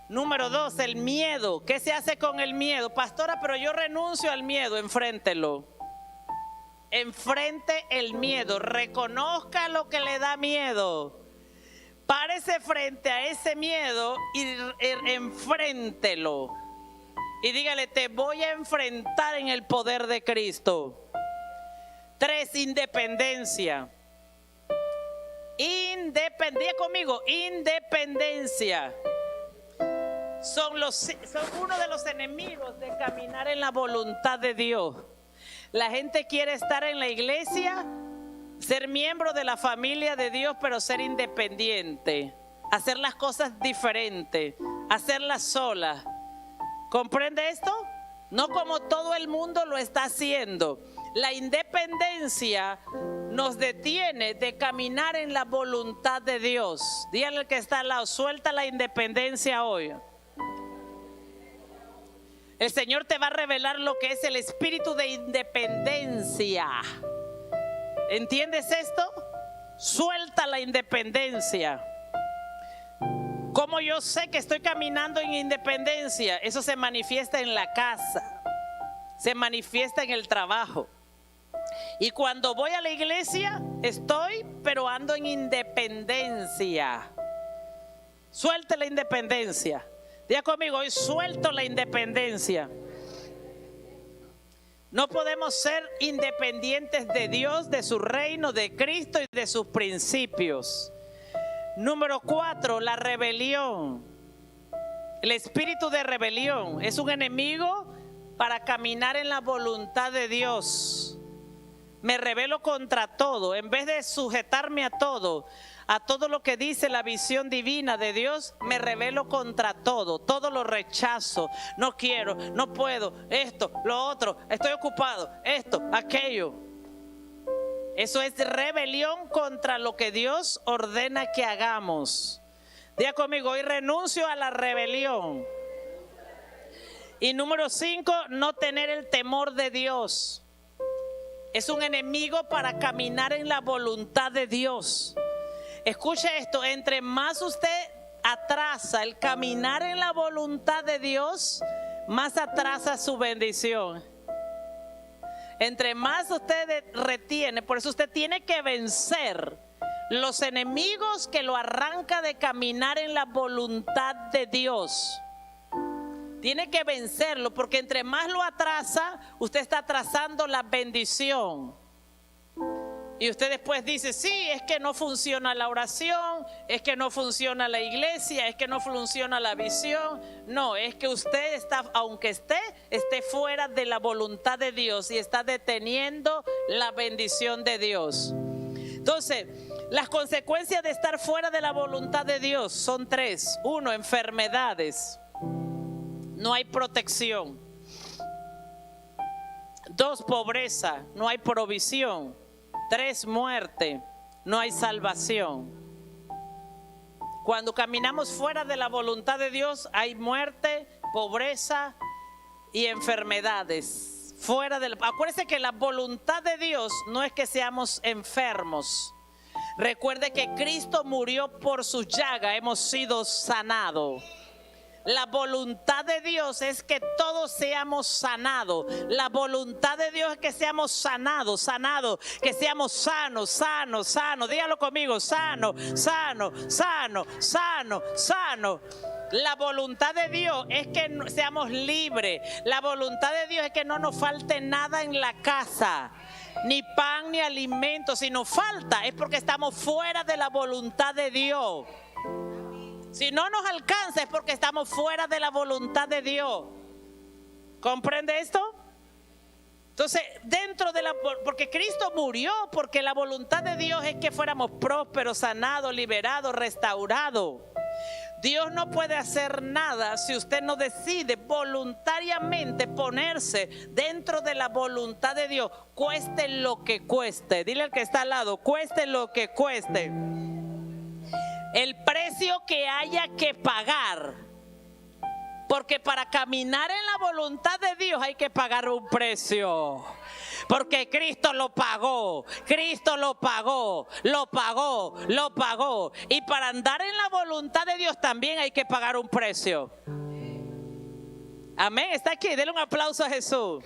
Número 2, el miedo. ¿Qué se hace con el miedo? Pastora, pero yo renuncio al miedo. Enfréntelo. Enfrente el miedo. Reconozca lo que le da miedo. Párese frente a ese miedo y enfréntelo. Y dígale, te voy a enfrentar en el poder de Cristo. 3, independencia. Día conmigo, independencia. Son uno de los enemigos de caminar en la voluntad de Dios. La gente quiere estar en la iglesia, ser miembro de la familia de Dios, pero ser independiente, hacer las cosas diferentes, hacerlas solas. ¿Comprende esto? No como todo el mundo lo está haciendo. La independencia nos detiene de caminar en la voluntad de Dios. Dígale al que está al lado, suelta la independencia hoy. El Señor te va a revelar lo que es el espíritu de independencia. ¿Entiendes esto? Suelta la independencia. ¿Cómo yo sé que estoy caminando en independencia? Eso se manifiesta en la casa, se manifiesta en el trabajo. Y cuando voy a la iglesia, pero ando en independencia. Suelte la independencia. Diga conmigo, hoy suelto la independencia. No podemos ser independientes de Dios, de su reino, de Cristo y de sus principios. Número 4, la rebelión. El espíritu de rebelión es un enemigo para caminar en la voluntad de Dios. Me rebelo contra todo. En vez de sujetarme a todo lo que dice la visión divina de Dios, me rebelo contra todo. Todo lo rechazo. No quiero, no puedo, esto, lo otro, estoy ocupado, esto, aquello. Eso es rebelión contra lo que Dios ordena que hagamos. Diga conmigo, hoy renuncio a la rebelión. Y número 5, no tener el temor de Dios. Es un enemigo para caminar en la voluntad de Dios. Escuche esto, entre más usted atrasa el caminar en la voluntad de Dios, más atrasa su bendición. Entre más usted retiene, por eso usted tiene que vencer los enemigos que lo arranca de caminar en la voluntad de Dios. Tiene que vencerlo, porque entre más lo atrasa, usted está atrasando la bendición. Y usted después dice, sí, es que no funciona la oración, es que no funciona la iglesia, es que no funciona la visión. No, es que usted está, aunque esté fuera de la voluntad de Dios y está deteniendo la bendición de Dios. Entonces, las consecuencias de estar fuera de la voluntad de Dios son 3. 1, enfermedades. No hay protección. 2, pobreza. No hay provisión. 3, muerte. No hay salvación. Cuando caminamos fuera de la voluntad de Dios, hay muerte, pobreza y enfermedades. Acuérdese que la voluntad de Dios no es que seamos enfermos. Recuerde que Cristo murió por sus llagas, hemos sido sanados. La voluntad de Dios es que todos seamos sanados. La voluntad de Dios es que seamos sanados, que seamos sanos. Dígalo conmigo, sano. La voluntad de Dios es que seamos libres. La voluntad de Dios es que no nos falte nada en la casa. Ni pan ni alimento. Si nos falta es porque estamos fuera de la voluntad de Dios. Si no nos alcanza es porque estamos fuera de la voluntad de Dios. ¿Comprende esto? Entonces, porque Cristo murió, porque la voluntad de Dios es que fuéramos prósperos, sanados, liberados, restaurados. Dios no puede hacer nada si usted no decide voluntariamente ponerse dentro de la voluntad de Dios, cueste lo que cueste. Dile al que está al lado, cueste lo que cueste. El precio que haya que pagar. Porque para caminar en la voluntad de Dios hay que pagar un precio. Porque Cristo lo pagó, Cristo lo pagó, lo pagó, lo pagó. Y para andar en la voluntad de Dios también hay que pagar un precio. Amén, está aquí, denle un aplauso a Jesús.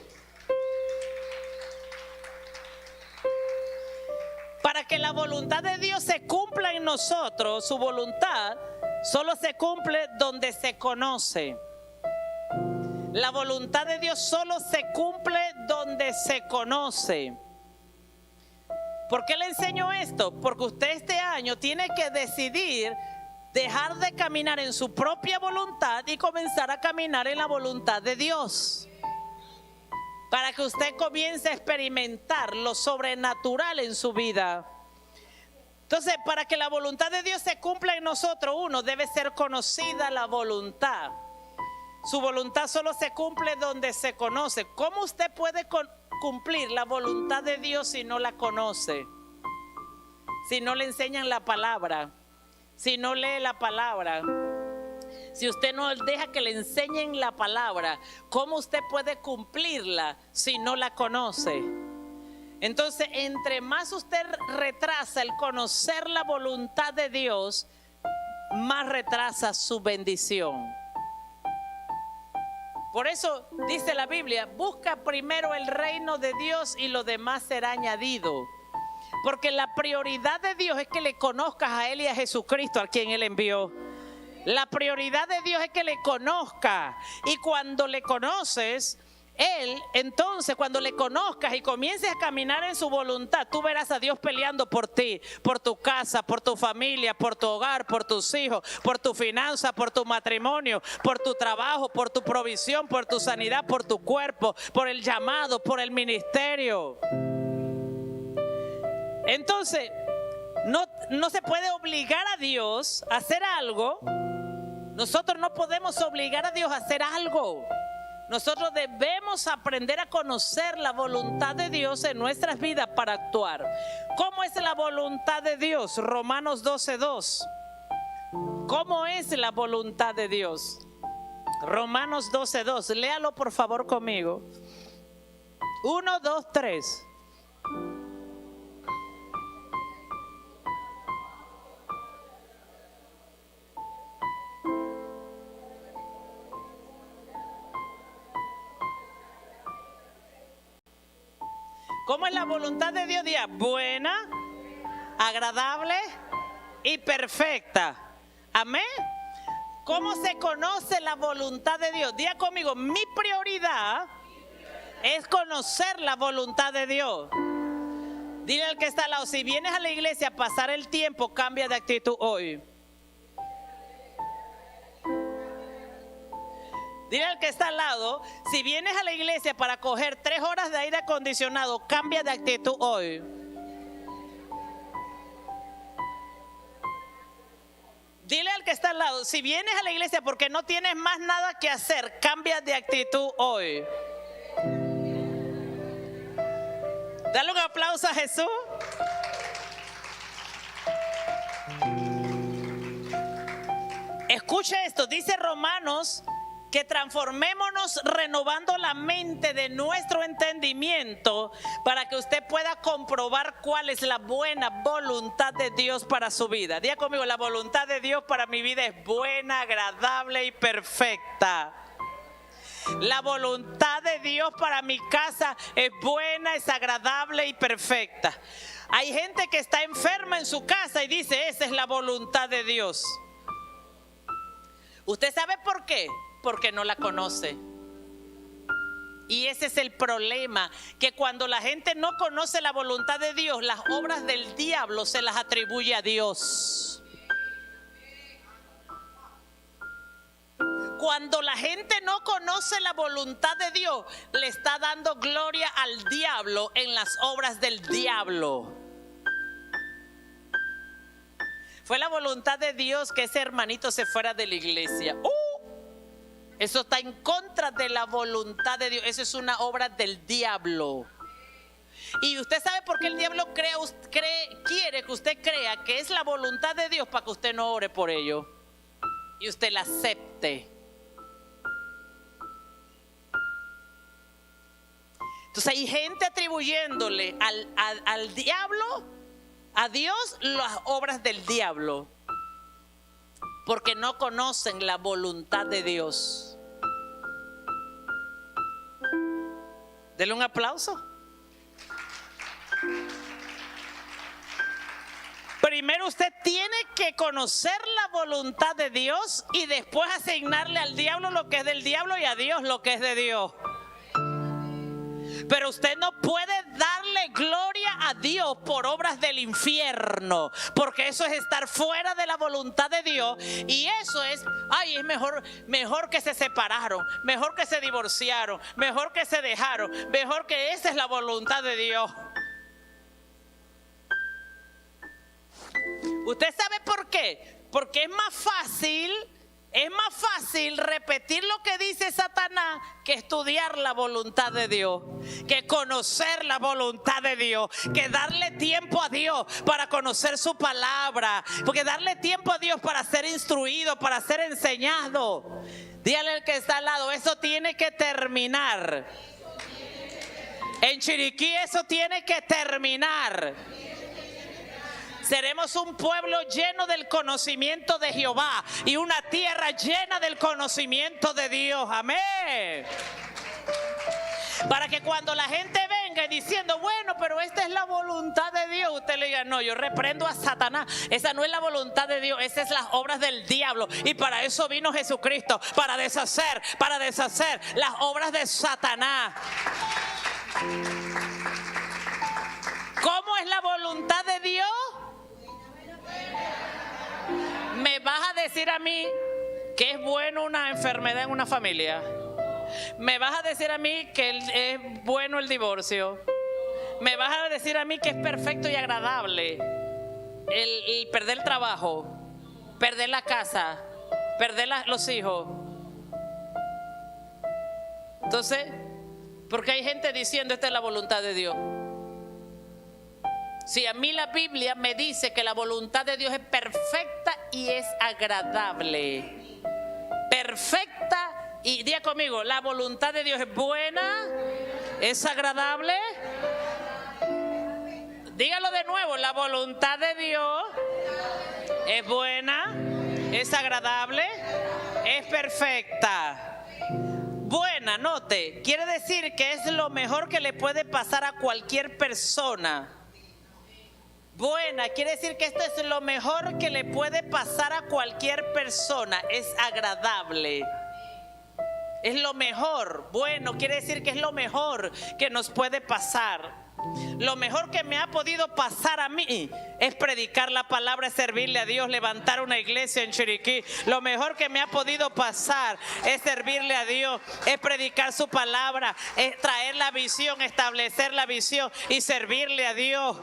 Para que la voluntad de Dios se cumpla en nosotros, su voluntad solo se cumple donde se conoce. La voluntad de Dios solo se cumple donde se conoce. ¿Por qué le enseño esto? Porque usted este año tiene que decidir dejar de caminar en su propia voluntad y comenzar a caminar en la voluntad de Dios. Para que usted comience a experimentar lo sobrenatural en su vida. Entonces, para que la voluntad de Dios se cumpla en nosotros, uno debe ser conocida la voluntad. Su voluntad solo se cumple donde se conoce. ¿Cómo usted puede cumplir la voluntad de Dios si no la conoce? Si no le enseñan la palabra, si no lee la palabra, si usted no deja que le enseñen la palabra, ¿cómo usted puede cumplirla si no la conoce? Entonces, entre más usted retrasa el conocer la voluntad de Dios, más retrasa su bendición. Por eso dice la Biblia, busca primero el reino de Dios y lo demás será añadido. Porque la prioridad de Dios es que le conozcas a Él y a Jesucristo, a quien Él envió. La prioridad de Dios es que le conozca. Y cuando le conoces, Él, entonces cuando le conozcas y comiences a caminar en su voluntad, tú verás a Dios peleando por ti, por tu casa, por tu familia, por tu hogar, por tus hijos, por tu finanza, por tu matrimonio, por tu trabajo, por tu provisión, por tu sanidad, por tu cuerpo, por el llamado, por el ministerio. Entonces, no se puede obligar a Dios a hacer algo. Nosotros no podemos obligar a Dios a hacer algo. Nosotros debemos aprender a conocer la voluntad de Dios en nuestras vidas para actuar. ¿Cómo es la voluntad de Dios? Romanos 12:2. ¿Cómo es la voluntad de Dios? Romanos 12:2. Léalo por favor conmigo. 1, 2, 3. ¿Cómo es la voluntad de Dios? Diga, buena, agradable y perfecta. Amén. ¿Cómo se conoce la voluntad de Dios? Diga conmigo, mi prioridad es conocer la voluntad de Dios. Dile al que está al lado, si vienes a la iglesia a pasar el tiempo, cambia de actitud hoy. Dile al que está al lado, si vienes a la iglesia para coger 3 horas de aire acondicionado, cambia de actitud hoy. Dile al que está al lado, si vienes a la iglesia porque no tienes más nada que hacer, cambia de actitud hoy. Dale un aplauso a Jesús. Escucha esto, dice Romanos que transformémonos renovando la mente de nuestro entendimiento para que usted pueda comprobar cuál es la buena voluntad de Dios para su vida. Diga conmigo, la voluntad de Dios para mi vida es buena, agradable y perfecta. La voluntad de Dios para mi casa es buena, es agradable y perfecta. Hay gente que está enferma en su casa y dice, esa es la voluntad de Dios. ¿Usted sabe por qué? Porque no la conoce. Y ese es el problema, que cuando la gente no conoce la voluntad de Dios, las obras del diablo se las atribuye a Dios. Cuando la gente no conoce la voluntad de Dios, le está dando gloria al diablo en las obras del diablo. Fue la voluntad de Dios que ese hermanito se fuera de la iglesia. Eso está en contra de la voluntad de Dios. Eso es una obra del diablo. Y usted sabe por qué el diablo quiere que usted crea que es la voluntad de Dios, para que usted no ore por ello y usted la acepte. Entonces hay gente atribuyéndole al diablo, a Dios, las obras del diablo, porque no conocen la voluntad de Dios. Denle un aplauso. Primero usted tiene que conocer la voluntad de Dios y después asignarle al diablo lo que es del diablo y a Dios lo que es de Dios. Pero usted no puede darle gloria a Dios por obras del infierno, porque eso es estar fuera de la voluntad de Dios. Y eso es, es mejor que se separaron, mejor que se divorciaron, mejor que se dejaron, mejor que esa es la voluntad de Dios. ¿Usted sabe por qué? Porque es más fácil repetir lo que dice Satanás que estudiar la voluntad de Dios, que conocer la voluntad de Dios, que darle tiempo a Dios para conocer su palabra, porque darle tiempo a Dios para ser instruido, para ser enseñado. Dígale al que está al lado, eso tiene que terminar. En Chiriquí eso tiene que terminar. Seremos un pueblo lleno del conocimiento de Jehová y una tierra llena del conocimiento de Dios. Amén. Para que cuando la gente venga diciendo, bueno, pero esta es la voluntad de Dios, usted le diga, no, yo reprendo a Satanás. Esa no es la voluntad de Dios, esas son las obras del diablo. Y para eso vino Jesucristo, para deshacer las obras de Satanás. ¿Cómo es la voluntad de Dios? ¿Me vas a decir a mí que es bueno una enfermedad en una familia? ¿Me vas a decir a mí que es bueno el divorcio? ¿Me vas a decir a mí que es perfecto y agradable el perder el trabajo, perder la casa, perder los hijos? Entonces, porque hay gente diciendo esta es la voluntad de Dios. Si a mí la Biblia me dice que la voluntad de Dios es perfecta y es agradable. Perfecta y diga conmigo, la voluntad de Dios es buena, es agradable. Dígalo de nuevo, la voluntad de Dios es buena, es agradable, es perfecta. Buena, note, quiere decir que es lo mejor que le puede pasar a cualquier persona. Buena, quiere decir que esto es lo mejor que le puede pasar a cualquier persona. Es agradable. Es lo mejor. Bueno, quiere decir que es lo mejor que nos puede pasar. Lo mejor que me ha podido pasar a mí es predicar la palabra, es servirle a Dios, levantar una iglesia en Chiriquí. Lo mejor que me ha podido pasar es servirle a Dios, es predicar su palabra, es traer la visión, establecer la visión y servirle a Dios.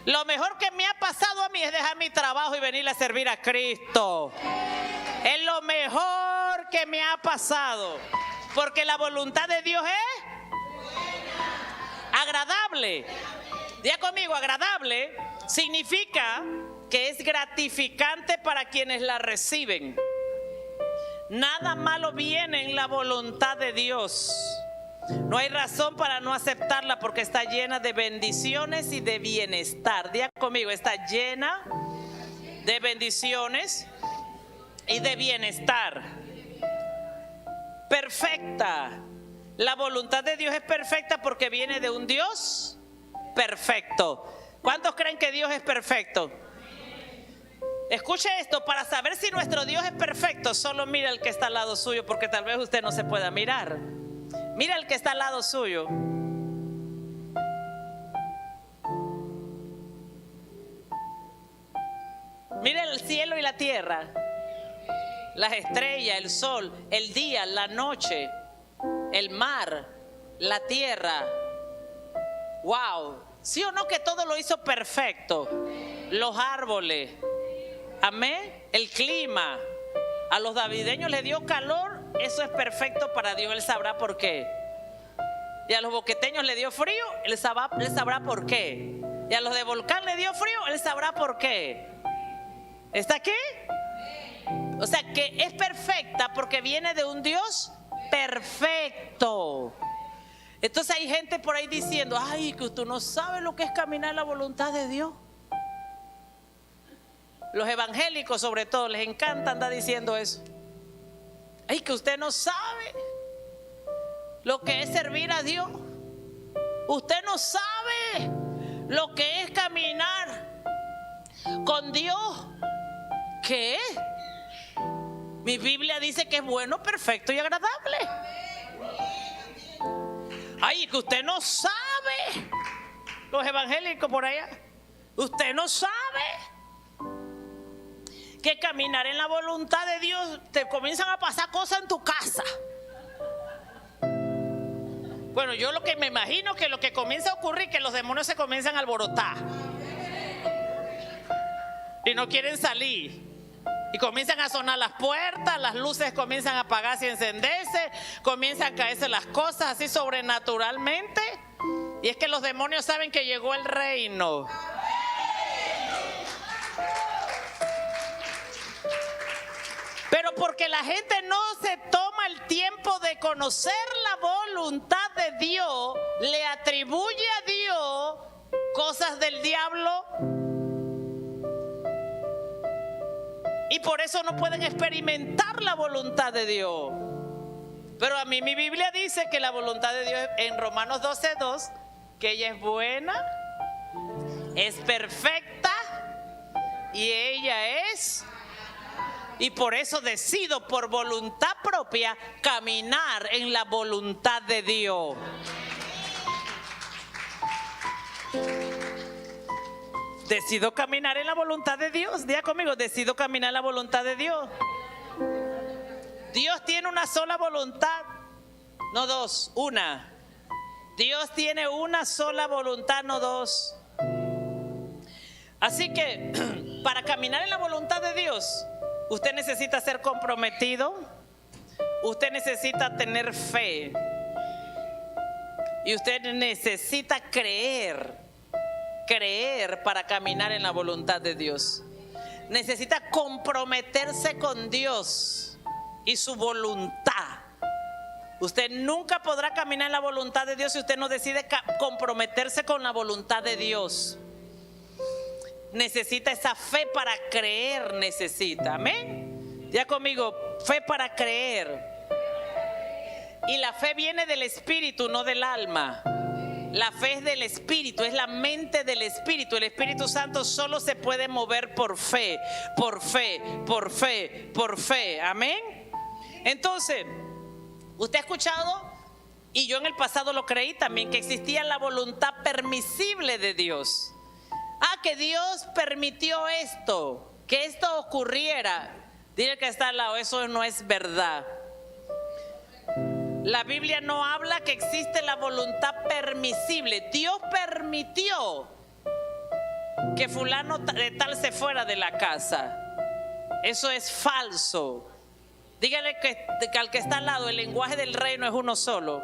Lo mejor que me ha pasado a mí es dejar mi trabajo y venir a servir a Cristo. Es lo mejor que me ha pasado. Porque la voluntad de Dios es agradable. Diga conmigo, agradable significa que es gratificante para quienes la reciben. Nada malo viene en la voluntad de Dios. No hay razón para no aceptarla porque está llena de bendiciones y de bienestar. Diga conmigo, está llena de bendiciones y de bienestar. Perfecta. La voluntad de Dios es perfecta porque viene de un Dios perfecto. ¿Cuántos creen que Dios es perfecto? Escuche esto, para saber si nuestro Dios es perfecto, solo mira al que está al lado suyo, porque tal vez usted no se pueda mirar. Mira al que está al lado suyo. Mira el cielo y la tierra, las estrellas, el sol, el día, la noche, el mar, la tierra. Wow, ¿sí o no que todo lo hizo perfecto? Los árboles, amén, el clima. A los davideños les dio calor, eso es perfecto para Dios, Él sabrá por qué. Y a los boqueteños le dio frío, Él sabrá por qué. Y a los de Volcán le dio frío, Él sabrá por qué. ¿Está aquí? O sea que es perfecta porque viene de un Dios perfecto. Entonces hay gente por ahí diciendo, ay, que tú no sabes lo que es caminar en la voluntad de Dios. Los evangélicos sobre todo les encanta andar diciendo eso. Ay, que usted no sabe lo que es servir a Dios. Usted no sabe lo que es caminar con Dios. ¿Qué? Mi Biblia dice que es bueno, perfecto y agradable. Ay, que usted no sabe. Los evangélicos por allá. Usted no sabe que caminar en la voluntad de Dios te comienzan a pasar cosas en tu casa. Bueno, yo lo que me imagino que lo que comienza a ocurrir es que los demonios se comienzan a alborotar y no quieren salir. Y comienzan a sonar las puertas, las luces comienzan a apagarse y encenderse, comienzan a caerse las cosas así sobrenaturalmente. Y es que los demonios saben que llegó el reino. Pero porque la gente no se toma el tiempo de conocer la voluntad de Dios, le atribuye a Dios cosas del diablo. Y por eso no pueden experimentar la voluntad de Dios. Pero a mí mi Biblia dice que la voluntad de Dios en Romanos 12:2, que ella es buena, es perfecta y ella es... Y por eso decido por voluntad propia caminar en la voluntad de Dios. Decido caminar en la voluntad de Dios. Diga conmigo, decido caminar en la voluntad de Dios. Dios tiene una sola voluntad, no dos, una. Dios tiene una sola voluntad, no dos. Así que para caminar en la voluntad de Dios, usted necesita ser comprometido, usted necesita tener fe y usted necesita creer para caminar en la voluntad de Dios. Necesita comprometerse con Dios y su voluntad. Usted nunca podrá caminar en la voluntad de Dios si usted no decide comprometerse con la voluntad de Dios. Necesita esa fe para creer, necesita, amén. Ya conmigo, fe para creer. Y la fe viene del espíritu, no del alma. La fe es del espíritu, es la mente del espíritu. El Espíritu Santo solo se puede mover por fe, por fe, por fe, por fe, amén. Entonces, usted ha escuchado, y yo en el pasado lo creí también, que existía la voluntad permisible de Dios. Que Dios permitió esto, que esto ocurriera. Dile que está al lado, eso no es verdad. La Biblia no habla que existe la voluntad permisible. Dios permitió que fulano de tal se fuera de la casa. Eso es falso. Dígale que al que está al lado, el lenguaje del reino es uno solo.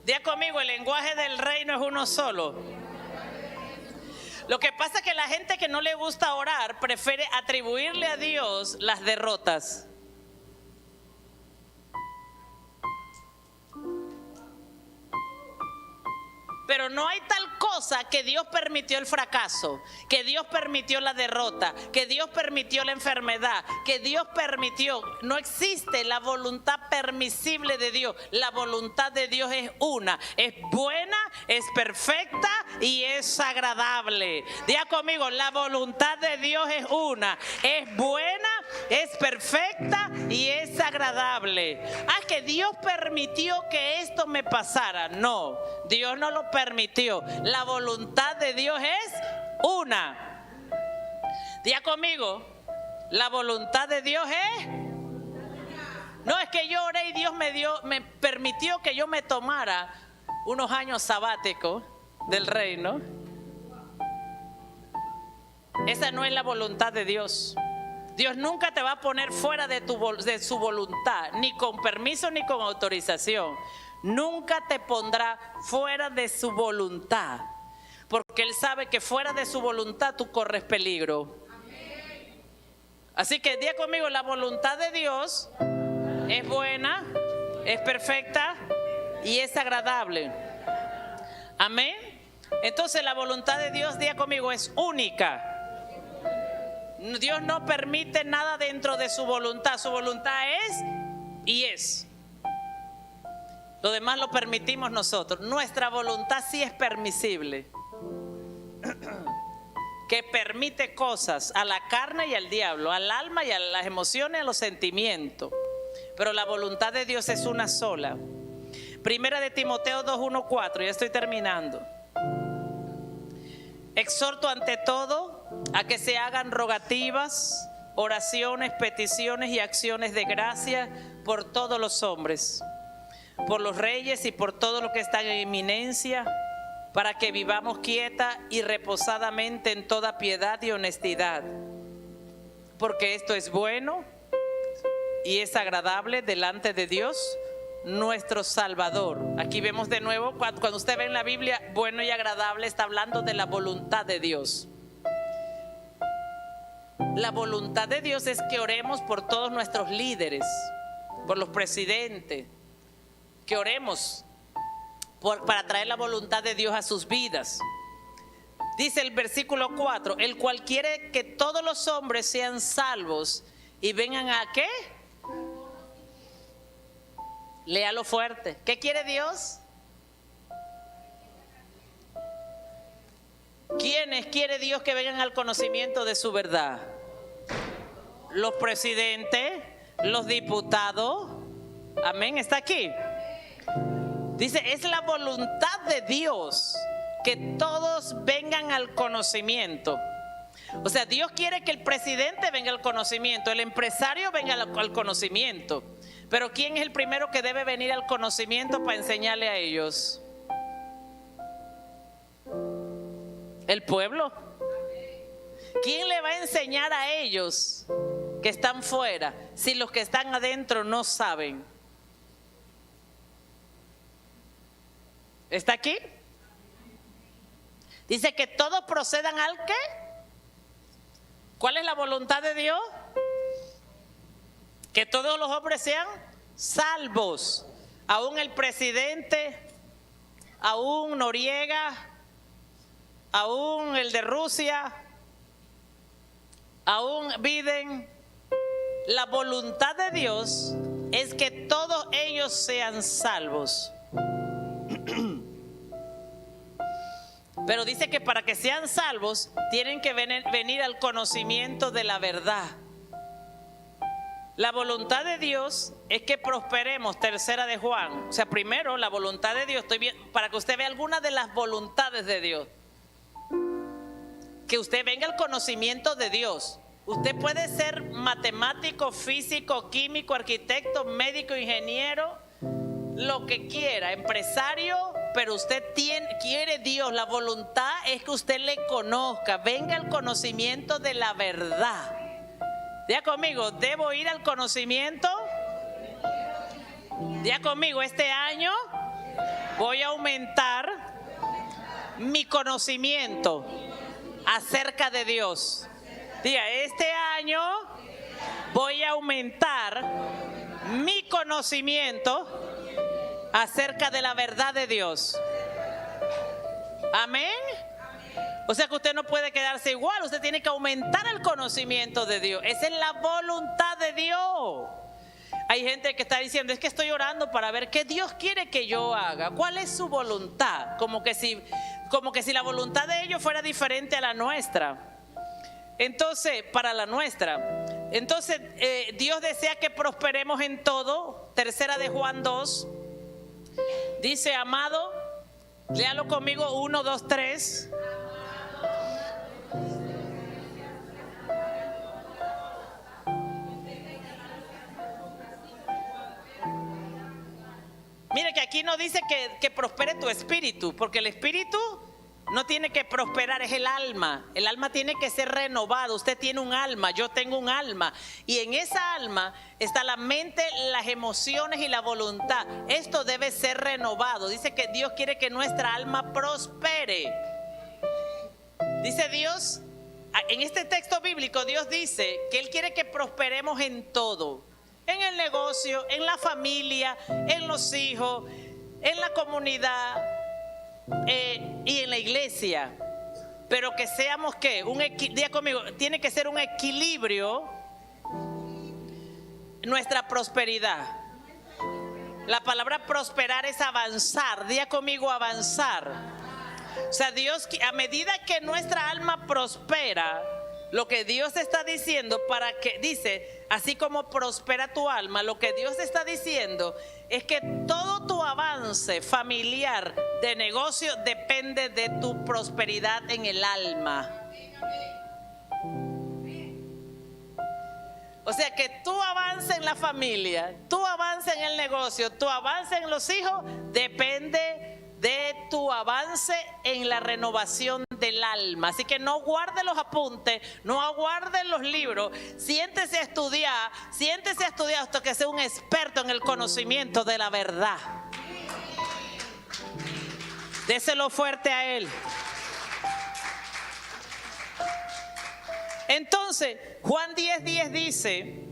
Diga conmigo, el lenguaje del reino es uno solo. Lo que pasa es que la gente que no le gusta orar prefiere atribuirle a Dios las derrotas. Pero no hay tal cosa que Dios permitió el fracaso, que Dios permitió la derrota, que Dios permitió la enfermedad, que Dios permitió. No existe la voluntad permisible de Dios. La voluntad de Dios es una, es buena, es perfecta y es agradable. Diga conmigo, la voluntad de Dios es una, es buena, es perfecta y es agradable. Que Dios permitió que esto me pasara. No, Dios no lo permitió. La voluntad de Dios es una. Diga conmigo, la voluntad de Dios es... No es que yo oré y Dios me permitió que yo me tomara unos años sabáticos del reino. Esa no es la voluntad de Dios. Dios nunca te va a poner fuera de su voluntad, ni con permiso ni con autorización. Nunca te pondrá fuera de su voluntad, porque Él sabe que fuera de su voluntad tú corres peligro. Así que diga conmigo, la voluntad de Dios es buena, es perfecta y es agradable. Amén. Entonces la voluntad de Dios, diga conmigo, es única. Dios no permite nada dentro de su voluntad. Su voluntad es y es. Lo demás lo permitimos nosotros. Nuestra voluntad sí es permisible, que permite cosas a la carne y al diablo, al alma y a las emociones, a los sentimientos. Pero la voluntad de Dios es una sola. Primera de Timoteo 2:1-4, ya estoy terminando. Exhorto ante todo a que se hagan rogativas, oraciones, peticiones y acciones de gracia por todos los hombres, por los reyes y por todo lo que está en eminencia, para que vivamos quieta y reposadamente en toda piedad y honestidad, porque esto es bueno y es agradable delante de Dios nuestro Salvador. Aquí vemos de nuevo, cuando usted ve en la Biblia bueno y agradable, está hablando de la voluntad de Dios. La voluntad de Dios es que oremos por todos nuestros líderes, por los presidentes, que oremos para traer la voluntad de Dios a sus vidas. Dice el versículo 4, el cual quiere que todos los hombres sean salvos y vengan a ¿qué? Léalo fuerte. ¿Qué quiere Dios? ¿Quiénes quiere Dios que vengan al conocimiento de su verdad? Los presidentes, los diputados. Amén, está aquí. Dice, es la voluntad de Dios que todos vengan al conocimiento. O sea, Dios quiere que el presidente venga al conocimiento, el empresario venga al conocimiento. Pero ¿quién es el primero que debe venir al conocimiento para enseñarle a ellos? El pueblo. ¿Quién le va a enseñar a ellos que están fuera si los que están adentro no saben? ¿Está aquí? Dice que todos procedan al ¿qué? ¿Cuál es la voluntad de Dios? Que todos los hombres sean salvos. Aún el presidente, aún Noriega, aún el de Rusia, aún Biden. La voluntad de Dios es que todos ellos sean salvos. Pero dice que para que sean salvos tienen que venir al conocimiento de la verdad. La voluntad de Dios es que prosperemos, tercera de Juan. O sea, primero la voluntad de Dios, para que usted vea algunas de las voluntades de Dios. Que usted venga al conocimiento de Dios. Usted puede ser matemático, físico, químico, arquitecto, médico, ingeniero, lo que quiera, empresario, pero usted quiere Dios. La voluntad es que usted le conozca, venga al conocimiento de la verdad. Diga conmigo, debo ir al conocimiento. Diga conmigo, este año voy a aumentar mi conocimiento acerca de Dios. Diga, este año voy a aumentar mi conocimiento acerca de la verdad de Dios. Amén. O sea que usted no puede quedarse igual, usted tiene que aumentar el conocimiento de Dios. Esa es la voluntad de Dios. Hay gente que está diciendo, es que estoy orando para ver qué Dios quiere que yo haga. ¿Cuál es su voluntad? Como que si la voluntad de ellos fuera diferente a la nuestra. Entonces, para la nuestra. Entonces, Dios desea que prosperemos en todo. Tercera de Juan 2. Dice, amado, léalo conmigo, 1, 2, 3. Mire que aquí no dice que prospere tu espíritu, porque el espíritu no tiene que prosperar, es el alma. El alma tiene que ser renovado. Usted tiene un alma, yo tengo un alma. Y en esa alma está la mente, las emociones y la voluntad. Esto debe ser renovado. Dice que Dios quiere que nuestra alma prospere. Dice Dios, en este texto bíblico, Dios dice que Él quiere que prosperemos en todo. en el negocio, en la familia, en los hijos, en la comunidad y en la iglesia. Pero que seamos ¿qué? Diga conmigo, tiene que ser un equilibrio nuestra prosperidad. La palabra prosperar es avanzar. Diga conmigo, avanzar. O sea, Dios, a medida que nuestra alma prospera, lo que Dios está diciendo dice, así como prospera tu alma, lo que Dios está diciendo es que todo tu avance familiar, de negocio, depende de tu prosperidad en el alma. O sea, que tu avance en la familia, tu avance en el negocio, tu avance en los hijos, depende de tu avance en la renovación del alma. Así que no guarde los apuntes, no aguarde los libros, siéntese a estudiar hasta que sea un experto en el conocimiento de la verdad. Déselo fuerte a él. Entonces, Juan 10:10 dice: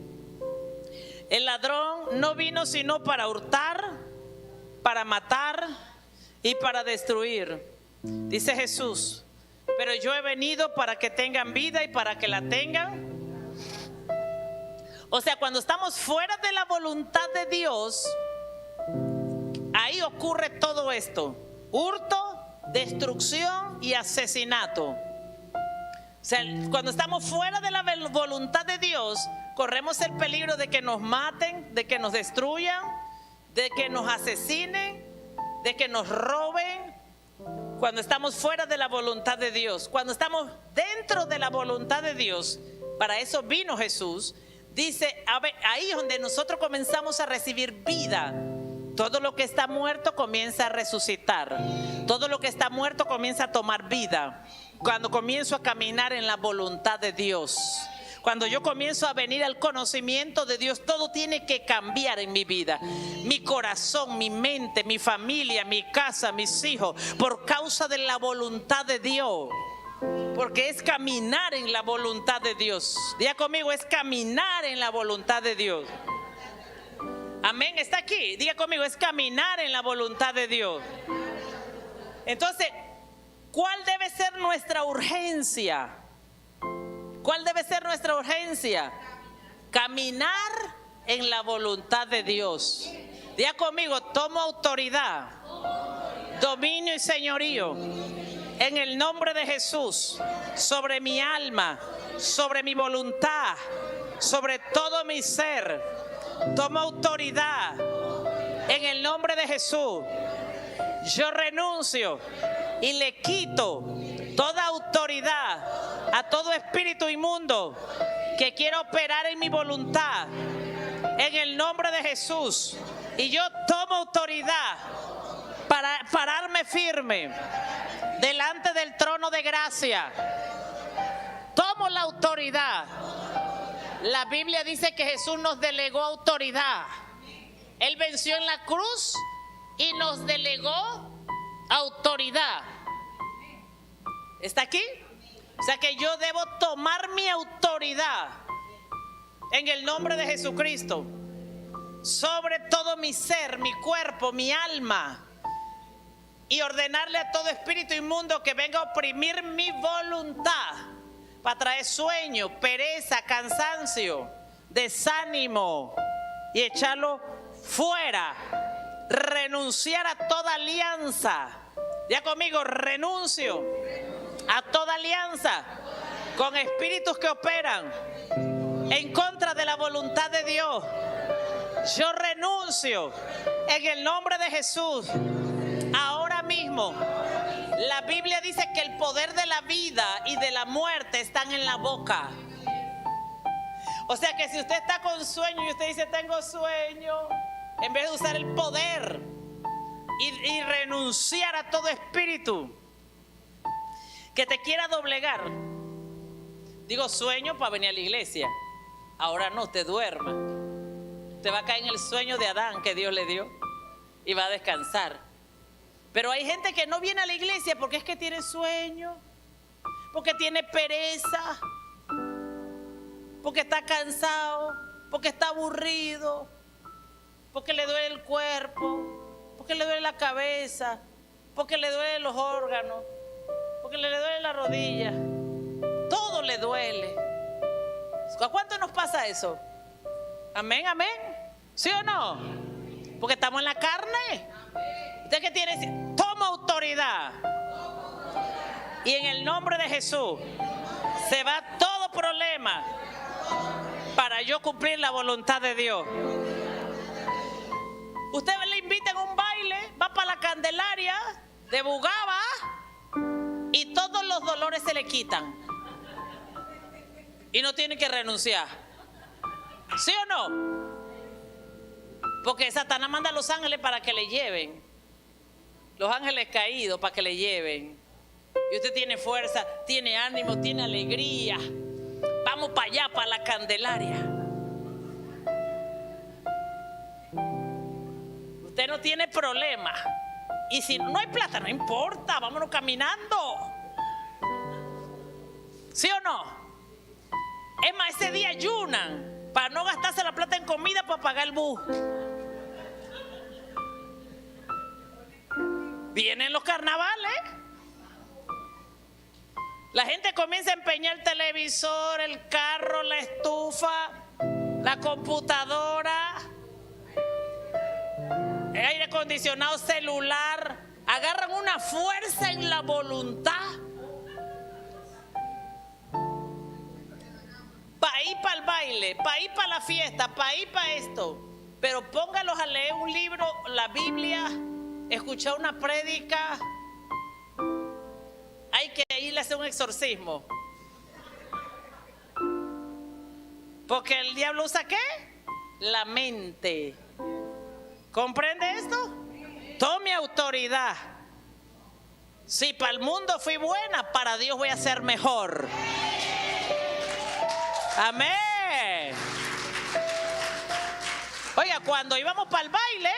el ladrón no vino sino para hurtar, para matar y para destruir. Dice Jesús: pero yo he venido para que tengan vida y para que la tengan. O sea, cuando estamos fuera de la voluntad de Dios, ahí ocurre todo esto: hurto, destrucción y asesinato. O sea, cuando estamos fuera de la voluntad de Dios, corremos el peligro de que nos maten, de que nos destruyan, de que nos asesinen, de que nos roben. Cuando estamos fuera de la voluntad de Dios, cuando estamos dentro de la voluntad de Dios, para eso vino Jesús. Dice, ahí es donde nosotros comenzamos a recibir vida. Todo lo que está muerto comienza a resucitar. Todo lo que está muerto comienza a tomar vida. Cuando comienzo a caminar en la voluntad de Dios, cuando yo comienzo a venir al conocimiento de Dios, todo tiene que cambiar en mi vida. Mi corazón, mi mente, mi familia, mi casa, mis hijos, por causa de la voluntad de Dios. Porque es caminar en la voluntad de Dios. Diga conmigo, es caminar en la voluntad de Dios. Amén, está aquí. Diga conmigo, es caminar en la voluntad de Dios. Entonces, ¿cuál debe ser nuestra urgencia? ¿Cuál debe ser nuestra urgencia? Caminar en la voluntad de Dios. Diga conmigo, tomo autoridad, dominio y señorío en el nombre de Jesús sobre mi alma, sobre mi voluntad, sobre todo mi ser. Tomo autoridad en el nombre de Jesús. Yo renuncio y le quito toda autoridad a todo espíritu inmundo que quiera operar en mi voluntad, en el nombre de Jesús. Y yo tomo autoridad para pararme firme delante del trono de gracia. Tomo la autoridad. La Biblia dice que Jesús nos delegó autoridad. Él venció en la cruz y nos delegó autoridad. ¿Está aquí? O sea que yo debo tomar mi autoridad en el nombre de Jesucristo sobre todo mi ser, mi cuerpo, mi alma, y ordenarle a todo espíritu inmundo que venga a oprimir mi voluntad para traer sueño, pereza, cansancio, desánimo, y echarlo fuera. Renunciar a toda alianza. Ya conmigo, renuncio a toda alianza con espíritus que operan en contra de la voluntad de Dios. Yo renuncio en el nombre de Jesús. Ahora mismo, la Biblia dice que el poder de la vida y de la muerte están en la boca. O sea que si usted está con sueño y usted dice tengo sueño, en vez de usar el poder y renunciar a todo espíritu que te quiera doblegar. Digo sueño para venir a la iglesia. Ahora no, te duerma. Te va a caer en el sueño de Adán que Dios le dio y va a descansar. Pero hay gente que no viene a la iglesia porque es que tiene sueño, porque tiene pereza, porque está cansado, porque está aburrido, porque le duele el cuerpo, porque le duele la cabeza, porque le duelen los órganos, porque le duele la rodilla. Todo le duele. ¿A cuánto nos pasa eso? Amén, amén. ¿Sí o no? Porque estamos en la carne. ¿Usted qué tiene? Toma autoridad. Y en el nombre de Jesús se va todo problema para yo cumplir la voluntad de Dios. Usted le invita a un baile, va para la Candelaria de Bugaba y todos los dolores se le quitan. Y no tiene que renunciar. ¿Sí o no? Porque Satanás manda a los ángeles para que le lleven. Los ángeles caídos para que le lleven. Y usted tiene fuerza, tiene ánimo, tiene alegría. Vamos para allá, para la Candelaria. Usted no tiene problema. Y si no hay plata, no importa, vámonos caminando. ¿Sí o no? Es más, ese día ayunan para no gastarse la plata en comida para pagar el bus. Vienen los carnavales. La gente comienza a empeñar el televisor, el carro, la estufa, la computadora, el aire acondicionado, celular. Agarran una fuerza en la voluntad para ir para el baile, para ir para la fiesta, para ir para esto. Pero póngalos a leer un libro, la Biblia, escuchar una prédica. Hay que irle a hacer un exorcismo. Porque el diablo usa ¿qué? La mente. ¿Comprende esto? Tome autoridad. Si para el mundo fui buena, para Dios voy a ser mejor. Amén. Oiga, cuando íbamos para el baile,